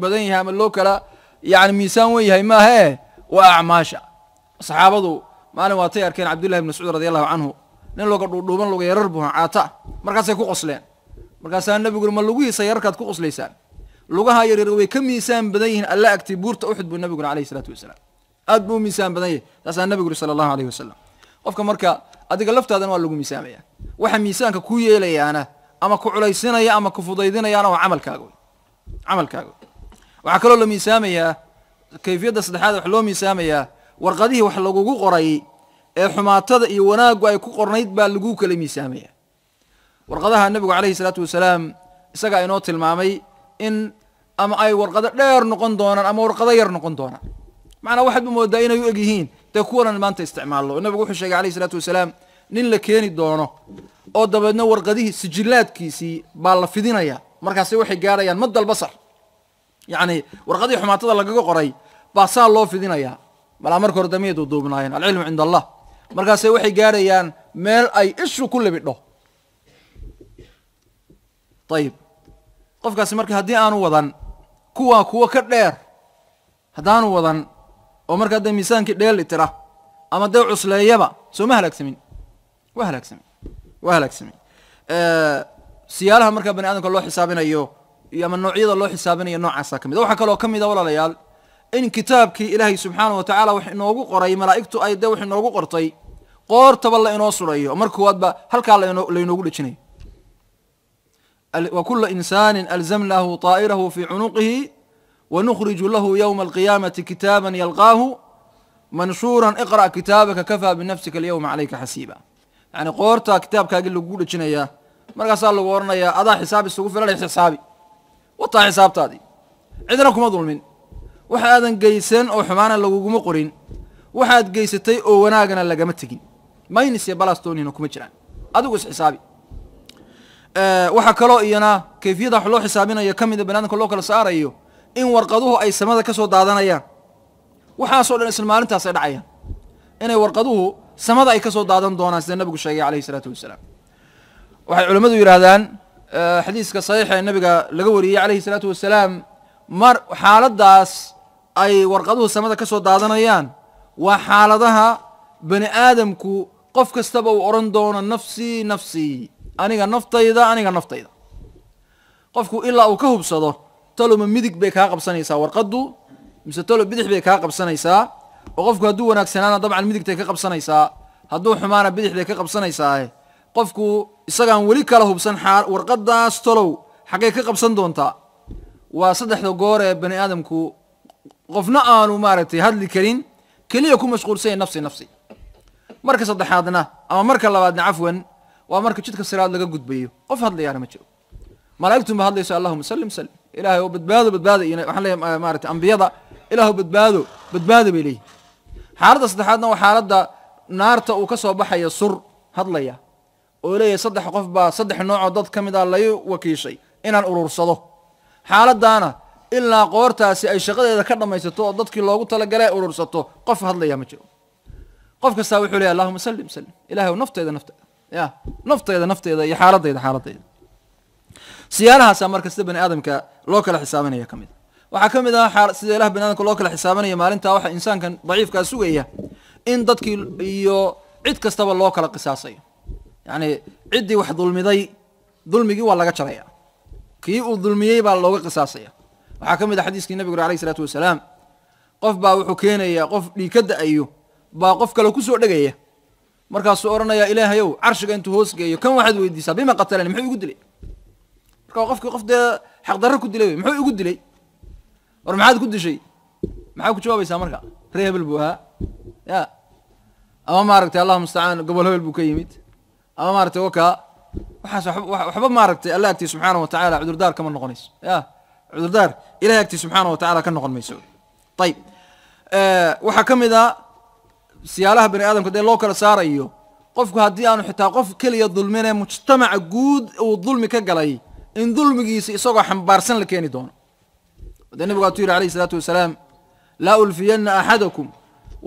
badan yahay ama loo kala yani miisaan wen yahay maahe waa acmaasha saxaabadu maalin waatay arkeen cabdullahi ibn mascuud radiallahu canhu nin looga dhuudhuuban luga yarar buu caata markaasay ku qosleen markaasaa nabigu ma lugihiisa yararkaad ku qoslaysaan lugaha yaryar way ka miisaan badan yihiin alla agti buurta uxud buu nabiguna alayhi salaatu wasalaam aad buu miisaan badan yahay taasaa nabigu sala allahu alayhi wasalam qofka marka adiga laftaadana waa lagu miisaamaya waxa miisaanka ku yeelayaana ama ku culaysinaya ama ku fudaydinayaana waa camalkaaga waxaa kaloo la miisaamayaa kayfiyadda saddexaad wax loo miisaamayaa warqadihii wax lagugu qoray ee xumaatada iyo wanaaggu ay ku qornayd baa lagu kala miisaamaya warqadaha nabigu calayhi salaatu wasalaam isagaa inoo tilmaamay in ama ay warqado dheer noqon doonaan ama warqado yar noqon doonaan macnaa waxaad u moodaa inay u eg yihiin dee kuwanan maanta isticmaallo nabigu wuxuu sheegay calayhi salaatu wasalaam nin la keeni doono oo dabeedna warqadihii sijillaadkiisii baa la fidinaya markaasi waxay gaarayaan madal basar yacni warqadihii xumaatada lagaga qoray baa saa loo fidinayaa malaa marka hore damiyay duuduubnaayeen alcilmu cinda allah markaase waxay gaarayaan meel ay ishu ku libidho ayib qofkaasi marka haddii aanu wadan kuwa ka dheer haddaanu wadan oo markaa dee miisaankii dheeli tira ama dee cusleeyaba soo ma halaagsamin waa halaagsamin siyaalaha markaa bani aadamka loo xisaabinayo iyo ama noocyada loo xisaabinayo noocaasa ka mid waxaa kaloo ka mid a walaalayaal in kitaabkii ilaahay subxaanahu watacaala wax inoogu qoray malaa'igtu ay dee wax inoogu qortay qoortaba la inoo surayo mar koowaadba halkaa lainoogu dhejinayo وكل إنسان ألزمناه طائره في عنقه ونخرج له يوم القيامة كتابا يلقاه منشورا اقرأ كتابك كفى بنفسك اليوم عليك حسيبا يعني قورتا كتابك أقول له قول جنيا مرقا صار له قورنا يا أضع حسابي السقوف لا حسابي وطا حساب تادي عذركم ظلمين وحادا قيسن أو حمانا لو مقرين وحاد قيستي أو وناقنا لقمتكين ما ينسي بلاستوني نكم جران أدوس حسابي waxaa kaloo iyana kayfiyada wax loo xisaabinayo ka mida banaadamka loo kala saarayo in warqaduhu ay samada ka soo daadanayaan waxaasoo dhan isla maalintaas ay dhacayaan inay warqaduhu samada ay ka soo daadan doonaan sida nabigu sheegay calayhi salaatu wasalaam waxay culimmadu yidhaahdaan xadiiska saxiixa ee nabiga laga wariyey calayhi salaatu wasalaam mar xaaladaas ay warqaduhu samada ka soo daadanayaan waa xaaladaha bani aadamku qof kastaba uu odhan doono nafsii nafsii aniga naftayda qofku ilaa uu ka hubsado taloma midig bay kaa qabsanaysaa warqaddu mise talo bidix bay kaa qabsanaysaa oo qofku hadduu wanaagsanaana dabcan midigtay ka qabsanaysaa hadduu xumaana bidixday ka qabsanaysaa qofku isagaan weli kala hubsan warqadaas talow xaggay ka qabsan doontaa waa saddexda goor ee bani aadamku qofna aanu maaragtay hadli karin keliya ku mashquulsan yahay nafsi marka saddexaadna ama marka labaadna cafwan waa marka jidka siraad laga gudbayo qof hadlayaana ma jiro malaa'igtu ma hadlayso allahumma sallim ilaahay oo badbaado waxaan leeyahay maaragtay ambiyada ilaahu badbaado bay leeyihin xaaladda saddexaadna waa xaaladda naarta uu ka soo baxayo sur hadlaya oo leeyahay saddex qof baa saddex noocoo dad ka mid ah lay wakiishay inaan urursado xaaladdaana ilaa qoortaasi ay shaqadeeda ka dhammaysato oo dadkii loogu talagalay urursato qof hadlaya ma jiro qof kastaa wuxuu leeyahay allahumma sallim ilaahay naftayda ya naftayda iyo xaaladayda siyaalahaasa marka sida bani aadamka loo kala xisaabinaya ka mid waxaa ka mid ah sida ilaah bani aadamka loo kala xisaabinaya maalintaa waxa insaankan daciifkaa sugaya in dadkii iyo cid kastaba loo kala qisaasayo yacni ciddii wax dulmigii waa laga jaraya kii uu dulmiyey baa looga qisaasaya waxaa ka mid ah xadiiskii nabigu alayhi salaatu wasalaam qof baa wuxuu keenayaa qof dhiig ka da'ayo baa qof kale kusoo dhegaya markaasuu odhanayaa ilaahayow carshiga intuu hoos geeyo kan waxaad weydiisaa bima qatalani muxuu igu dilay marka qofkii qof dee xaqdarro ku dilay wey muxuu igu dilay war maxaad ku dishay maxaa ku jawaabaysaa marka ree hebel buu ahaa ya ama maaragtay allahuma mustacaan gobol hebel buu ka yimid ama maaragtay wakaa waxaas waxba maaragtay alla agtii subxaanahu watacaala cudurdaar kama noqonayso ya cudurdaar ilahay agtii subxaanahu watacaala ka noqon mayso ayib waxaa ka mid a siyaalaha bani aadamka dee loo kala saarayo qofku haddii aanu xitaa qof keliya dulmine mujtamaca guud uu dulmi ka galay in dulmigiisa isagoo xambaarsan la keeni doono dee nabigu waatuu yidhi alayhi salaatu wasalaam laa ulfiyanna axadakum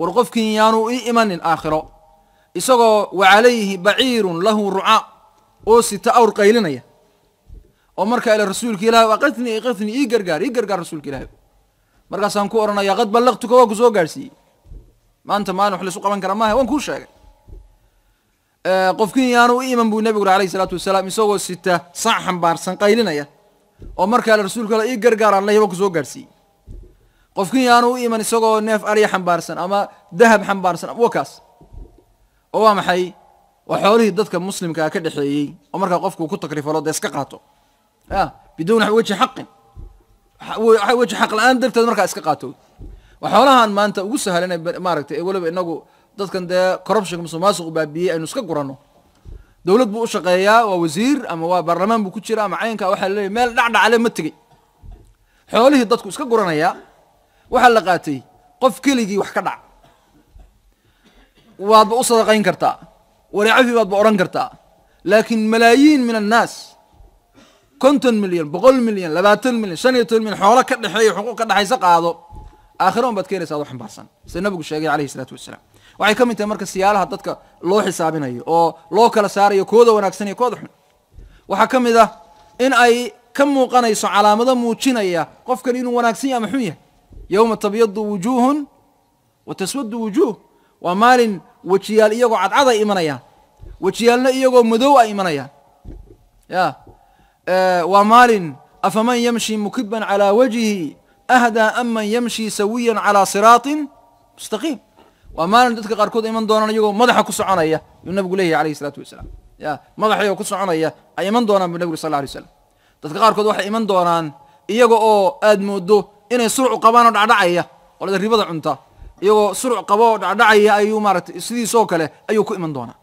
war qofkiin yaanu ii imanin aakhiro isagoo wacalayhi baciirun lahu rucaa oo sita awr qaylinaya oo markaa ila rasuulka ilaahi aqatni ii gargaar rasuulka ilaahi markaasaan ku odhanaya qad ballaqtuka waa ku soo gaadhsiiyey maanta maalin wax laysu qaban kara maaha waan kuu sheegay qofkii yaanu u iman buu nebigu alayhi salaatu wasalaam isagoo sita sac xambaarsan qaylinaya oo markaa ila rasuulka ilaahi ii gargaar aan leeyahay waan ku soo gaadhsiiyey qofkii yaanu u iman isagoo neef ariya xambaarsan ama dahab xambaarsan wakaas oo waa maxay waa xoolihii dadka muslimkaa ka dhexeeyey oo markaa qofku ku takrifalo dee iska qaato biduun wajhi xaqin wajhi xaq la-aan darteed markaa iska qaato waa xoolahan maanta ugu sahlan maaragtay weliba inagu dadkan dee corruption musuqmaasuq baabiyey aynu iska guranno dowlad buu u shaqeeyaa waa wasiir ama waa baarlamaan buu ku jira ama caynka waxaa laleeyahy meel dhacdhacale ma tegey xoolihii dadku iska guranaya waxaa la qaatay qof keligii wax ka dhac waadba u sadaqayn kartaa waricafi baadba odhan kartaa laakiin malaayiin min annaas 50 milyan 100 milyan 20 milyan 15 milyan xoolo ka dhexeeya xuquuq ka dhexaysa qaado aakhiro un baad keenaysaa adoo xambaarsan sida nabigu sheegay calayhi salaatu wasalaam waxay ka mid tahay marka siyaalaha dadka loo xisaabinayo oo loo kala saarayo kooda wanaagsan iyo kooda xun waxaa ka mid ah in ay ka muuqanayso calaamado muujinaya qofkan inuu wanaagsan yahay ama xun yahay yowma tabyadu wujuuhun wa taswadu wujuuh waa maalin wejiyaal iyagoo cadcad ay imanayaan wejiyaalna iyagoo madow ay imanayaan waa maalin afaman yamshi mukiban calaa wajhihi ahdaa am man yamshi sawiyan calaa siraatin mustaqiim waa maalin dadka qaarkood iman doonaan iyagoo madaxa ku soconaya yuu nabigu leeyahy alayhi salaatu wasalaam madaxa iyagoo ku soconaya ay iman doonaan buu nabigu sal lla alay slam dadka qaarkood waxay iman doonaan iyaga oo aad moodo inay surcu qabaan oo dhacdhacaya qolada ribada cunta iyagoo surc qabo oo dhacdhacaya ayuu maaratay sidiisoo kale ayuu ku iman doonaa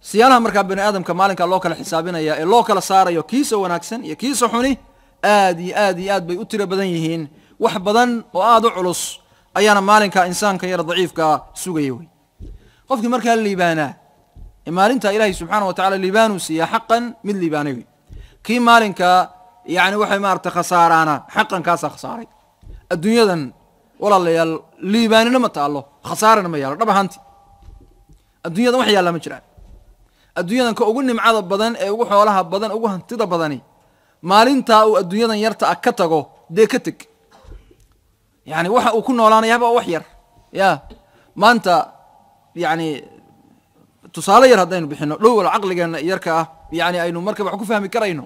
siyaalaha markaa bani aadamka maalinkaa loo kala xisaabinaya ee loo kala saarayo kiisa wanaagsan iyo kiisa xuni aad iyo aad bay u tiro badan yihiin wax badan oo aad u culus ayaana maalinkaa insaanka yar daciifkaa sugaya wey qofkii markaa liibaanaa ee maalintaa ilaahay subxaana wa tacala liibaanuu siiyaa xaqan mid liibaanay wey kii maalinkaa yani waxay maaragtay khasaaraana xaqan kaasaa khasaaray adduunyadan walaalayaal liibaanina ma taallo khasaarana ma yaalo dhab ahaanti adduunyadan wax yaallaa ma jiraan adduunyadan ka ugu nimcada badan ee ugu xoolaha badan ugu hantida badani maalintaa uu adduunyadan yarta ah ka tago dee ka teg yani waxa uu ku noolaanayaba wax yar maanta yani tusaale yar haddaynu bixino dhowal caqligeenna yarka ah yani aynu markaba wax ku fahmi karayno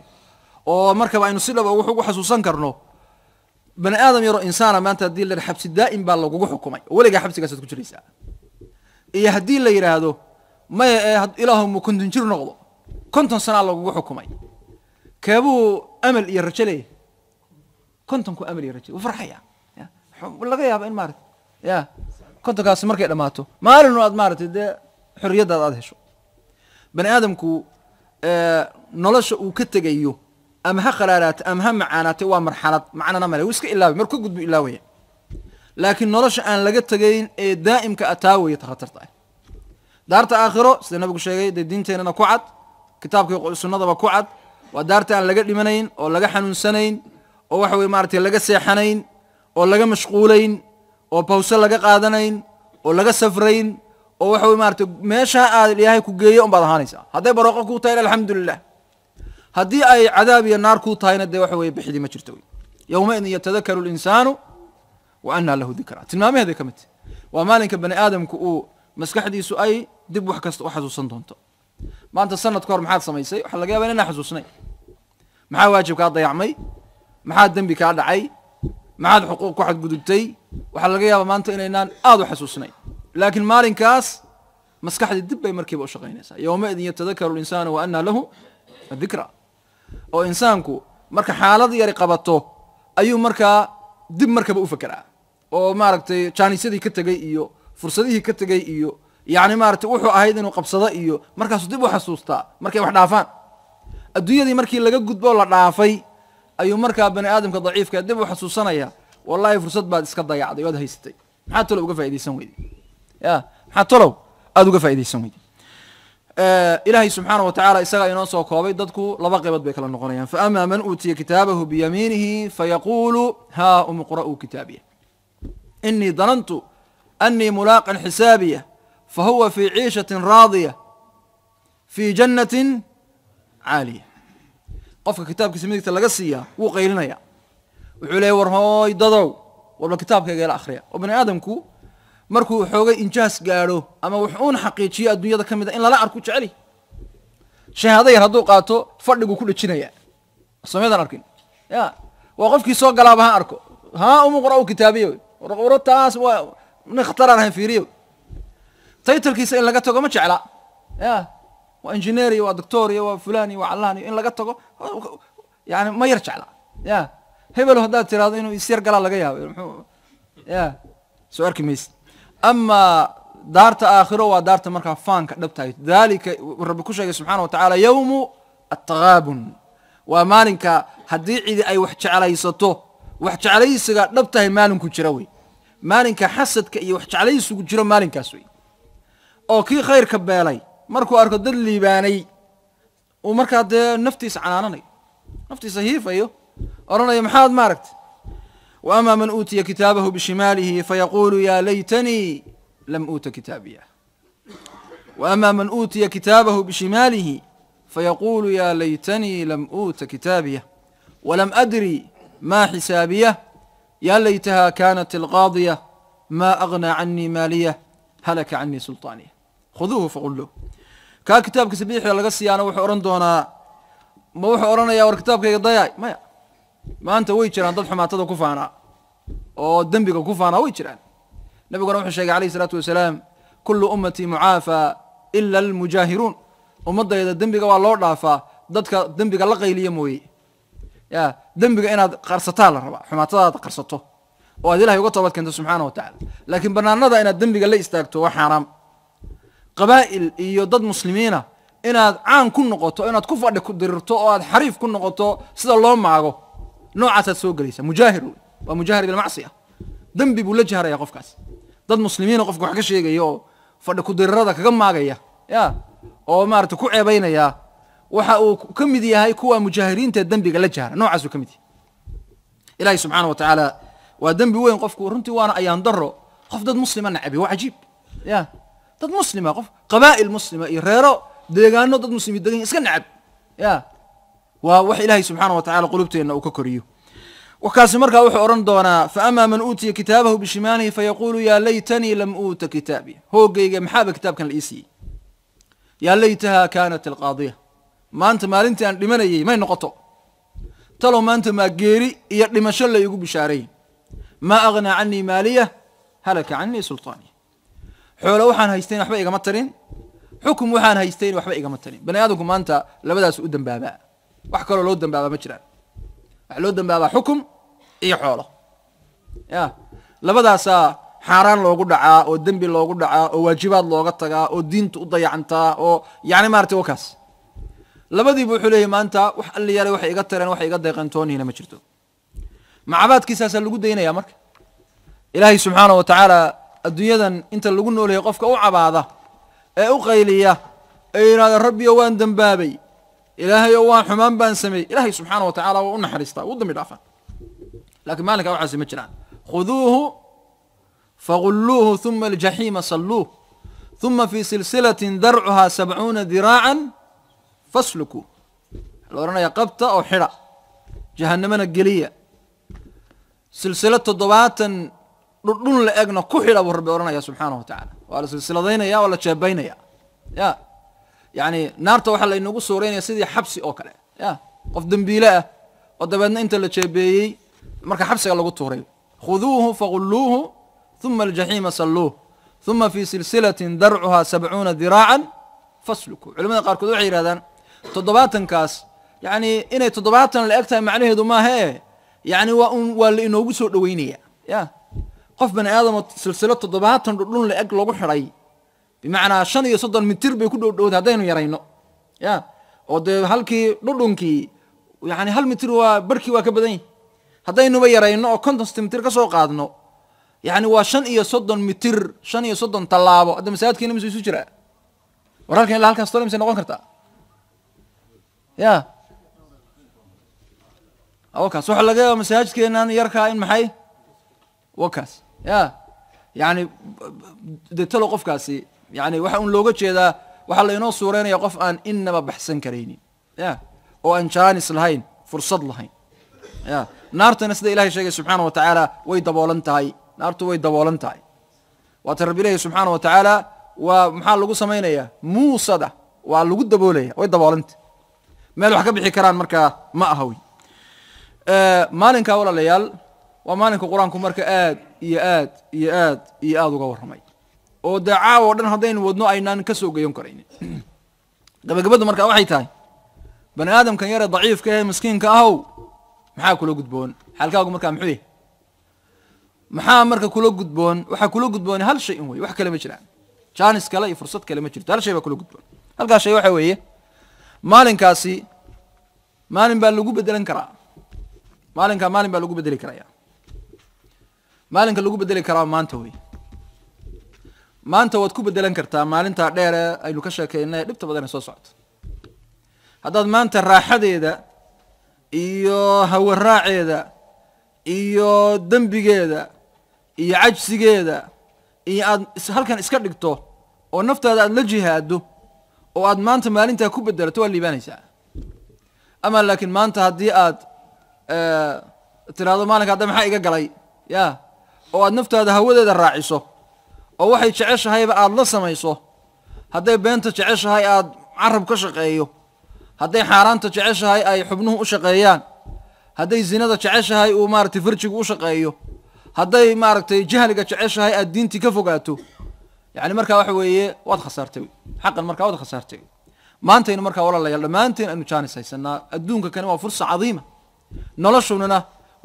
oo markaba aynu si dhaba wax ugu xasuusan karno bani aadam yaroo insaana maanta haddii la xabsi daa'im baa lagugu xukumay oo weligaa xabsigaasaad ku jiraysaa iyo haddii la yidhaahdo maya ilaahu mu konton jir noqdo 50 sanaa lagugu xukumay keebuu amal iyo rajo leeyahay 50ku amal iyo rajo wuu farxaya laga yaaba in maarata 50kaasi markay dhammaato maalin aad maaratay dee xorriyaddaada aad hesho bani aadamku nolosha uu ka tegayo ama ha khalaalaatay ama ha macaanaatay waa marxalad macnana male wuu iska ilaaway markuu ka gudbu ilaawaya laakiin nolosha aan laga tegayn ee daa'imka ataawaya ta khatarta ah daarta aakhiro sida nabigu sheegay dee diinteennana ku cad kitaabkii sunnadaba ku cad waa daarta aan laga dhimanayn oo laga xanuunsanayn oo waxa weye maaragtay laga seexanayn oo laga mashquulayn oo bawse laga qaadanayn oo laga safrayn oo waxa weye maaragtay meesha aad ilaahay ku geeyo unbaad ahaanaysaa hadday barooqo kuu tahay alxamdulilah haddii ay cadaab iyo naar kuu tahayna dee waxa weye bixdi ma jirto wey yowmaidin yatadakaru linsaanu wa annaa lahu dikra tilmaamaheeday ka mid tahy waa maalinka bani aadamku uu maskaxdiisu ay dib wax kasta u xasuusan doonto maanta sanad ka hor maxaad samaysay waxaa laga yaba inaan xasuusnay maxaa waajib kaa dayacmay maxaa dembi kaa dhacay maxaad xuquuq ku xadgudubtay waxaa laga yaaba maanta inaynaan aad u xasuusnay laakiin maalinkaas maskaxdii dib bay markiiba u shaqaynaysaa yowmaidin yatadakaru linsaanu wa annaa lahu dikra oo insaanku marka xaalad yari qabato ayuu markaa dib markaba u fekeraa oo maaragtay jaanisyadii ka tegey iyo fursadihii ka tegey iyo yani maaragtay wuxuu ahayd inuu qabsado iyo markaasuu dib u xasuustaa markay wax dhaafaan adduunyadii markii laga gudboo la dhaafay ayuu markaa bani aadamka daciifka dib u xasuusanaya wallahi fursad baad iska dayacday oad haysatay maxaad tolow uga faa'idaysan weyday maxaad tolow aada uga faa'idaysan weyday ilaahay subxaana wa tacala isagaa inoo soo koobay dadku laba qaybood bay kala noqonayaan faama man uutiya kitaabahu biyamiinihi fayaquulu haa umqra'uu kitaabiya inii danantu أني ملاق حسابية فهو في عيشة راضية في جنة عالية. قفك كتابك سميدك تلقسيا وقيلنا يا وحولي ورهاي دضو والله كتابك قال أخريا وبني آدمكو markuu xoogay injaas gaaro ama wuxuu xaqiijiyo adduunyada kamid in la arko jeceli shahaado yar haduu qaato fadhigu ku dhijinaya sameedan arkin ya waa qofkii soo galaaba ha arko ha umu qoro kitaabiyo qorataas waa naqtaraan fiiriyo taytalkiisa in laga tago ma jecla ya waa engineer iyo waa doctor iyo waa fulani waa allaani in laga tago yani ma yar jecla ya hebel hadaa tiraado inuu isir gala laga yaabo ya soo arkimis أما دارت آخره ودارت مركا فانك دبتاي ذلك رب كوشا سبحانه وتعالى يوم التغابن ومالك هدي أي وحش على يسطو وحش على يسقى دبتاي مالك جروي مالك حسد كأي وحش على يسقى جرو مالك سوي أو كي خير كبالي مركو أركو دلي باني ومركا نفتيس عناني نفتيس هيف أيوه أرانا يا محمد ماركت وأما من أوتي كتابه بشماله فيقول يا ليتني لم أوت كتابيه وأما من أوتي كتابه بشماله فيقول يا ليتني لم أوت كتابيه ولم أدري ما حسابيه يا ليتها كانت القاضية ما أغنى عني ماليه هلك عني سلطانيه خذوه فغلوه كتابك سبيح يا لقصي أنا وحورن دونا ما وحورن يا وركتابك يضيع ما أنت ويجران ضد حماتة كفانا أو دنبك كفانا ويجران نبي قرأ الشيخ عليه الصلاة والسلام كل أمتي معافى إلا المجاهرون ومضى إذا دنبك والله ضعفا ضدك دنبك لقي لي موي يا دنبك أنا قرصتها لربع حماتة قرصته وهذه لها يقطع كنت سبحانه وتعالى لكن برنامج أن الدنبك اللي استاكته وحرام قبائل يضد مسلمين إن عن كل نقطة إن تكفر درتو حريف كل نقطة سيد الله معه نوع تسوق ليس مجاهر ومجاهر بالمعصية ذنبي بولجهر يا قفكاس ضد مسلمين وقفك حاجة شيء يو فدك دررك كم معايا يا أو ما رتكو عيبين يا وحقوا كم دي هاي كوا مجاهرين تذنبي لجهر نوع عزو كم دي إلهي سبحانه وتعالى وذنبي وين قفك ورنتي وأنا أيام ضره قف ضد مسلم أنا عبي وعجيب يا ضد مسلمة قف قبائل مسلمة يريرو ديجانو ضد مسلم يدقين إسكن عب يا ووحي إلهي سبحانه وتعالى قلوبته إنه ككريو وكاس مركا وحي أوران دونا فأما من أوتي كتابه بشماله فيقول يا ليتني لم أوت كتابي هو جيجا محاب كتاب كان الإيسي يا ليتها كانت القاضية ما أنت ما أنت لمن يجي ما نقطه تلو ما أنت ما جيري لما شل يقول بشاري ما أغنى عني مالية هلك عني سلطاني حول وحان هيستين وحبا إيقامترين حكم وحان هيستين وحبا إيقامترين بني آدمكم ما أنت لبدا سؤدن بابا وحكروا لودن بابا مجران لودن بابا حكم إيه حوله يا لبدا سا حاران لوغو دعا او دنبي لوغو دعا او واجبات لوغا تغا او دينت u dayacanta oo yaani maartay wakaas labadii buu xuleeyay maanta wax alla yaray wax iga tareen wax iga deeqantoonina ma jirto macabaadkiisaas lagu deynaya marka ilaahi subhanahu wa ta'ala adduunyadan inta lagu nooleeyo qofka u cabaada ee u qayliya ee iraada rabbi waan dambaabay ilaahay waan xumaan baan sameey ilaahi subhanahu wa ta'ala waa u naxariistaa u dambi dhaafan laakiin maalinka waxa ma jiraan khuduuhu فغلوه ثم الجحيم صلوه ثم في سلسلة درعها 70 ذراعا فاسلكوا لو رنا يقبت أو حرا جهنمنا الجلية سلسلة الضبات نقول لأجنا كحلا ورب ورنا يا سبحانه وتعالى وعلى سلسلة ذينا يا ولا شابين يا يعني نار توحل إنه قصورين يا سيدي حبسي أوكله يا قف دنبيلة ودبنا أنت اللي شابي مركب حبسي على قطوري خذوه فغلوه ثم الجحيم صلوه ثم في سلسلة درعها 70 ذراعا فاسلكوا علماء قاركود وحي هذا تضباطن كاس يعني إني تضباطن لأكتها معنيه ما هي يعني واللي إنه بسوء دوينية يا قف بني آدم سلسلة تضباطن لون لأك لوغو حري بمعنى شان يصدر من تربي كله هذين يرينه يا ود هالكي لونكي يعني هل متر وبركي وكبدين هذين بيرينه أو كنت استمتر كسو قادنه يعني وشن يصدن متر شن يصدن طلابه هذا مساعد كيني مسوي سجرة ولكن لا هالكن استولم سنقول كرتا يا أو كاس وحلا جاء مساعد كينان يركع إن محي وكاس يا يعني دتلو قف كاسي يعني وحن لوجا جيدا وحا لينو سورينيا قف aan inaba baxsan kareynin ya oo aan chance lahayn fursad lahayn ya naartana sida ilaahay sheegay subhanahu wa ta'ala way daboolan tahay naartu way daboolan tahay wa tarbiyaha subhanahu wa ta'ala wa maxaa lagu sameeynaya muusada waa lagu daboolaya way daboolanta meel wax ka bixi karaan marka ma ahawi maalinka walaalayaal waa maalinka quraanku marka aad uga warramay oo dacaawo dhan hadaynu wadno aynaan ka soo geeyon karaynin gabagabadu marka waxay tahay bani aadamkan yar daciifka ah miskiinka ah maxaa kula gudboon xalkaagu marka muxuu yahay maxaa marka kula gudboon waxa kula gudboon hal shay in way wax kale ma jiraan chance kale iyo fursad kale ma jirto hal shay baa kula gudboon halka shay waxa weeye maalinkaasi maalin baa lagu bedelan karaa maalin baa lagu bedeli karaa maalinka lagu bedeli karaa maanta way maanta waad ku bedelan kartaa maalinta dheer aynu ka sheekeynay dhibta badan soo socdo haddaad maanta raaxadeeda iyo hawaraaceeda iyo dambigeeda iyo cajsigeeda iyo aad halkan iska dhigto oo naftaada aad la jihaado oo aad maanta maalinta ku bedelato waa liibaanaysaa ama laakiin maanta haddii aad tiraado maalinka hadda maxaa iga galay ya oo aad naftaada hawadeeda raaciso oo waxay jeceshahayba aad la samayso hadday beenta jeceshahay aad carab ka shaqeeyo hadday xaaraanta jeceshahay ay xubnuhu u shaqeeyaan hadday zinada jeceshahay uu maaragtay farjigu u shaqeeyo hadday maaragtay jahliga jeceshahay aad diintii ka fogaato yani markaa waxa weeye waad khasaartay xaqan markaa waad khasaartay maantaynu markaa walaalayaal dhammaanteen aynu jaanis haysanaa adduunka kani waa fursa cadiima noloshunana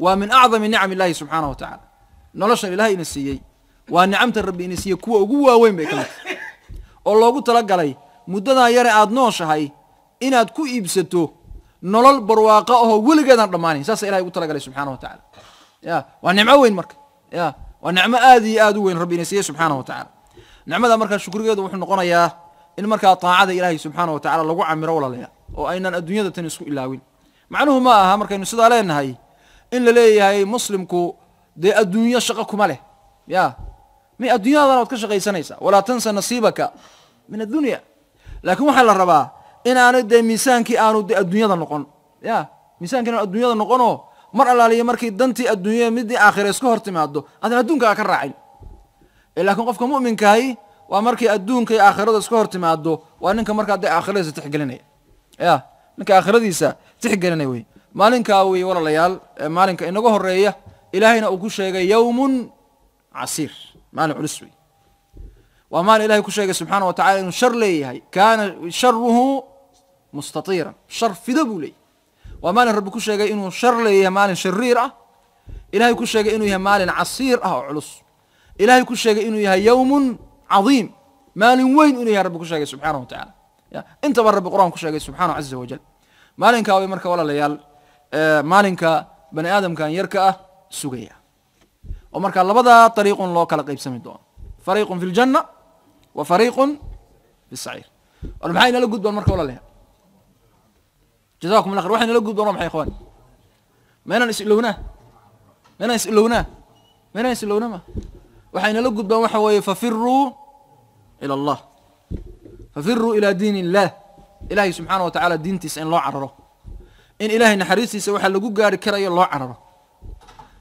waa min acdami nicam illaahi subxaanahu wa tacaala noloshan ilaahay ina siiyey waa nicamta rabbi ina siiyey kuwa ugu waaweyn bay ka mid tahay oo loogu talagalay muddadaa yare aad nooshahay inaad ku iibsato nolol barwaaqo ahoo weligeedaan dhammaanayn saasa ilahay ugu talagalay subxaanahu wa tacaala ya waa nicmo weyn marka ya waa nicmo aad iyo aad u weyn rabbi ina siiyey subxaanahu wa tacaala nicmada markaa shukrigeedu wuxuu noqonayaa in markaa taacada ilaahay subxaanahu wa tacaala lagu camiro walaalayaal oo aynaan adduunyada tan isku ilaawin macnuhu ma aha markaynu sidaa leenahay in la leeyahay muslimku dee adduunyo shaqo kuma leh ya may adduunyadana waad ka shaqaysanaysaa walaa tansa nasiibaka min addunya laakiin waxaa la rabaa in aanu dee miisaankii aanu dee adduunyada noqon ya miisaankii aanu adduunyada noqonoo mar allaaliya markii dantii adduunyada midii aakhira iska hor timaado aadan adduunkaa ka raacin laakiin qofka mu'minkahi waa markii adduunka iyo aakhirada iska hor timaado waa ninka markaa dee aakhiradiisa tixgelinaya ya ninka aakhiradiisa tixgelinaya wey maalinkaa wey walaalayaal maalinka inaga horeeya ilaahayna uu ku sheegay yawmun casiir maalin culus wey waa maalin ilahay ku sheegay subxaanahu wa tacala inuu shar leeyahay kaana sharuhu mustatiiran shar fida buu leeyahay waa maalin rabbi ku sheegay inuu shar leeyahay maalin shariir ah ilahay ku sheegay inuu yahay maalin casiir ah oo culus ilahay ku sheegay inuu yahay yawmun cadiim maalin weyn inuu yahay rabbi ku sheegay subxaanahu wa tacaala ya intaba rabbi qur-aan ku sheegay subxaanahu caza wajal maalinkaa way marka walaalayaal maalinka bani aadamkan yarka ah sugaya oo marka labada dariiqun loo kala qaybsami doono fariiqun fi ljanna wa fariiqun fi saciir wal maxay nala gudboon marka walaalayaal jazaakum allah khayr waxay nala gudboon maxay ikhwaan meenan is-ilowna ma waxay nala gudboon waxa weeye fafiruu ila allah fafiruu ila diin illah ilaahay subxaanahu wa tacaala diintiisa in loo cararo in ilaahay naxariistiisa waxa lagu gaari karayo loo cararo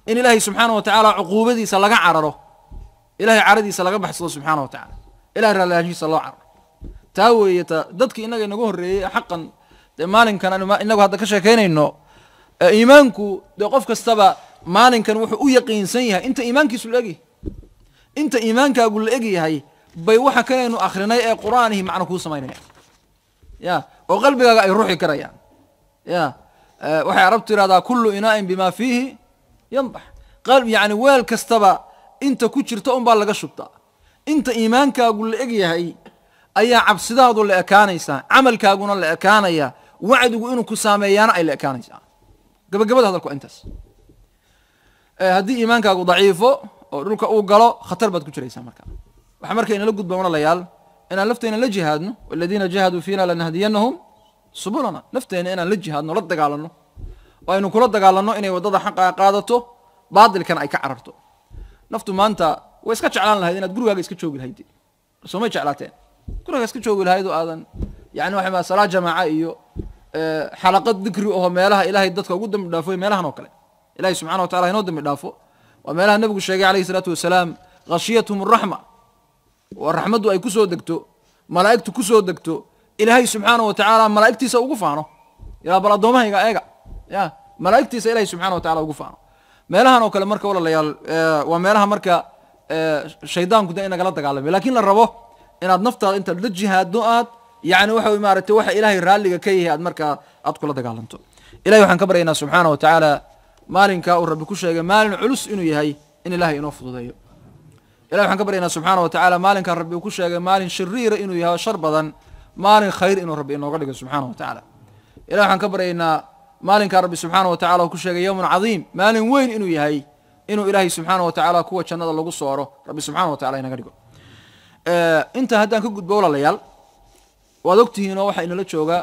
in ilaahay subxaanahu wa tacaala cuquubadiisa laga cararo ilaahay caradiisa laga baxsado subxaanahu wa tacaala ilahay raalaanshiisa loo cararo taa weeye dadkii inaga inaga horreeyey xaqan dee maalinkan inagu hadda ka sheekaynayno iimaanku dee qof kastaba maalinkan wuxuu u yaqiinsan yahay inta iimaankiisu la egyahay inta iimaankaagu la egyahay bay waxa kanaynu akhrinay ee qur-aanihi macno kuu samaynayaan ya oo qalbigaaga ay ruuxi karayaan ya waxay carabtu yidhahdaa kullu inaa'in bima fiihi yandax yani weel kastaba inta ku jirta un baa laga shubtaa inta iimaankaagu la egyahay ayaa cabsidaadu la ekaanaysaa camalkaaguna la ekaanaya wacdigu inuu ku saameeyaana ay la ekaanaysaa gabagabada hadalku intaas haddii iimaankaagu daciifo oo dhulka uu galo khatar baad ku jiraysaa markaa waxa marka inala gudbaan walaalayaal inaan lafteena la jihaadno waladiina jahaduu fiina lanahdiyannahum subulana lafteena inaan la jihaadno la dagaalanno oo aynu kula dagaalanno inay waddada xaqa qaadato baadilkana ay ka cararto naftu maanta وإسكت شعلان لهاي إن تقولوا هذا إسكت شوقي لهاي دي سومي شعلاتين قولوا إسكت شوقي لهاي دو آذن يعني واحد ما صلاة جماعة إيو حلقات ذكري وهو مالها إلهي الدتك وقدم دافو مالها نوكله إلهي سبحانه وتعالى ينودم دافو ومالها النبي الشيخ عليه الصلاة والسلام غشيتهم الرحمة والرحمة أي كسو دكتو ملائكته كسو دكتو إلهي سبحانه وتعالى ملائكتي سوقفانه يا بلادومها يا يا ملائكتي إلهي سبحانه وتعالى وقفانه مالها نوكله مركه ولا ليال ومالها مركه شيطان كده إنك لا تقالب لكن للربو إن نفترض أنت للجهاد نقط يعني وحو إمارته وحا إلهي رالي كيه أد مركا أدكو لا دقالنتو إلهي وحن كبرينا سبحانه وتعالى مالين كا ورب كشيء مالين علوس إنه يهي إن إلهي ينفض ذيه إلهي وحن كبرينا سبحانه وتعالى مالين كا رب كشيء مالين شرير إنه يهي شربا مالين خير إنه رب إنه غلق سبحانه وتعالى إلهي وحن كبرينا مالين كا رب سبحانه وتعالى وكشيء يوم عظيم مالين وين إنه يهي إنه إلهي سبحانه وتعالى كوة شنada lagu sooro رب سبحانه وتعالى inaga dhigo inta haddaan ka gudbo walaalayaal waad ogtihiin oo waxa inala jooga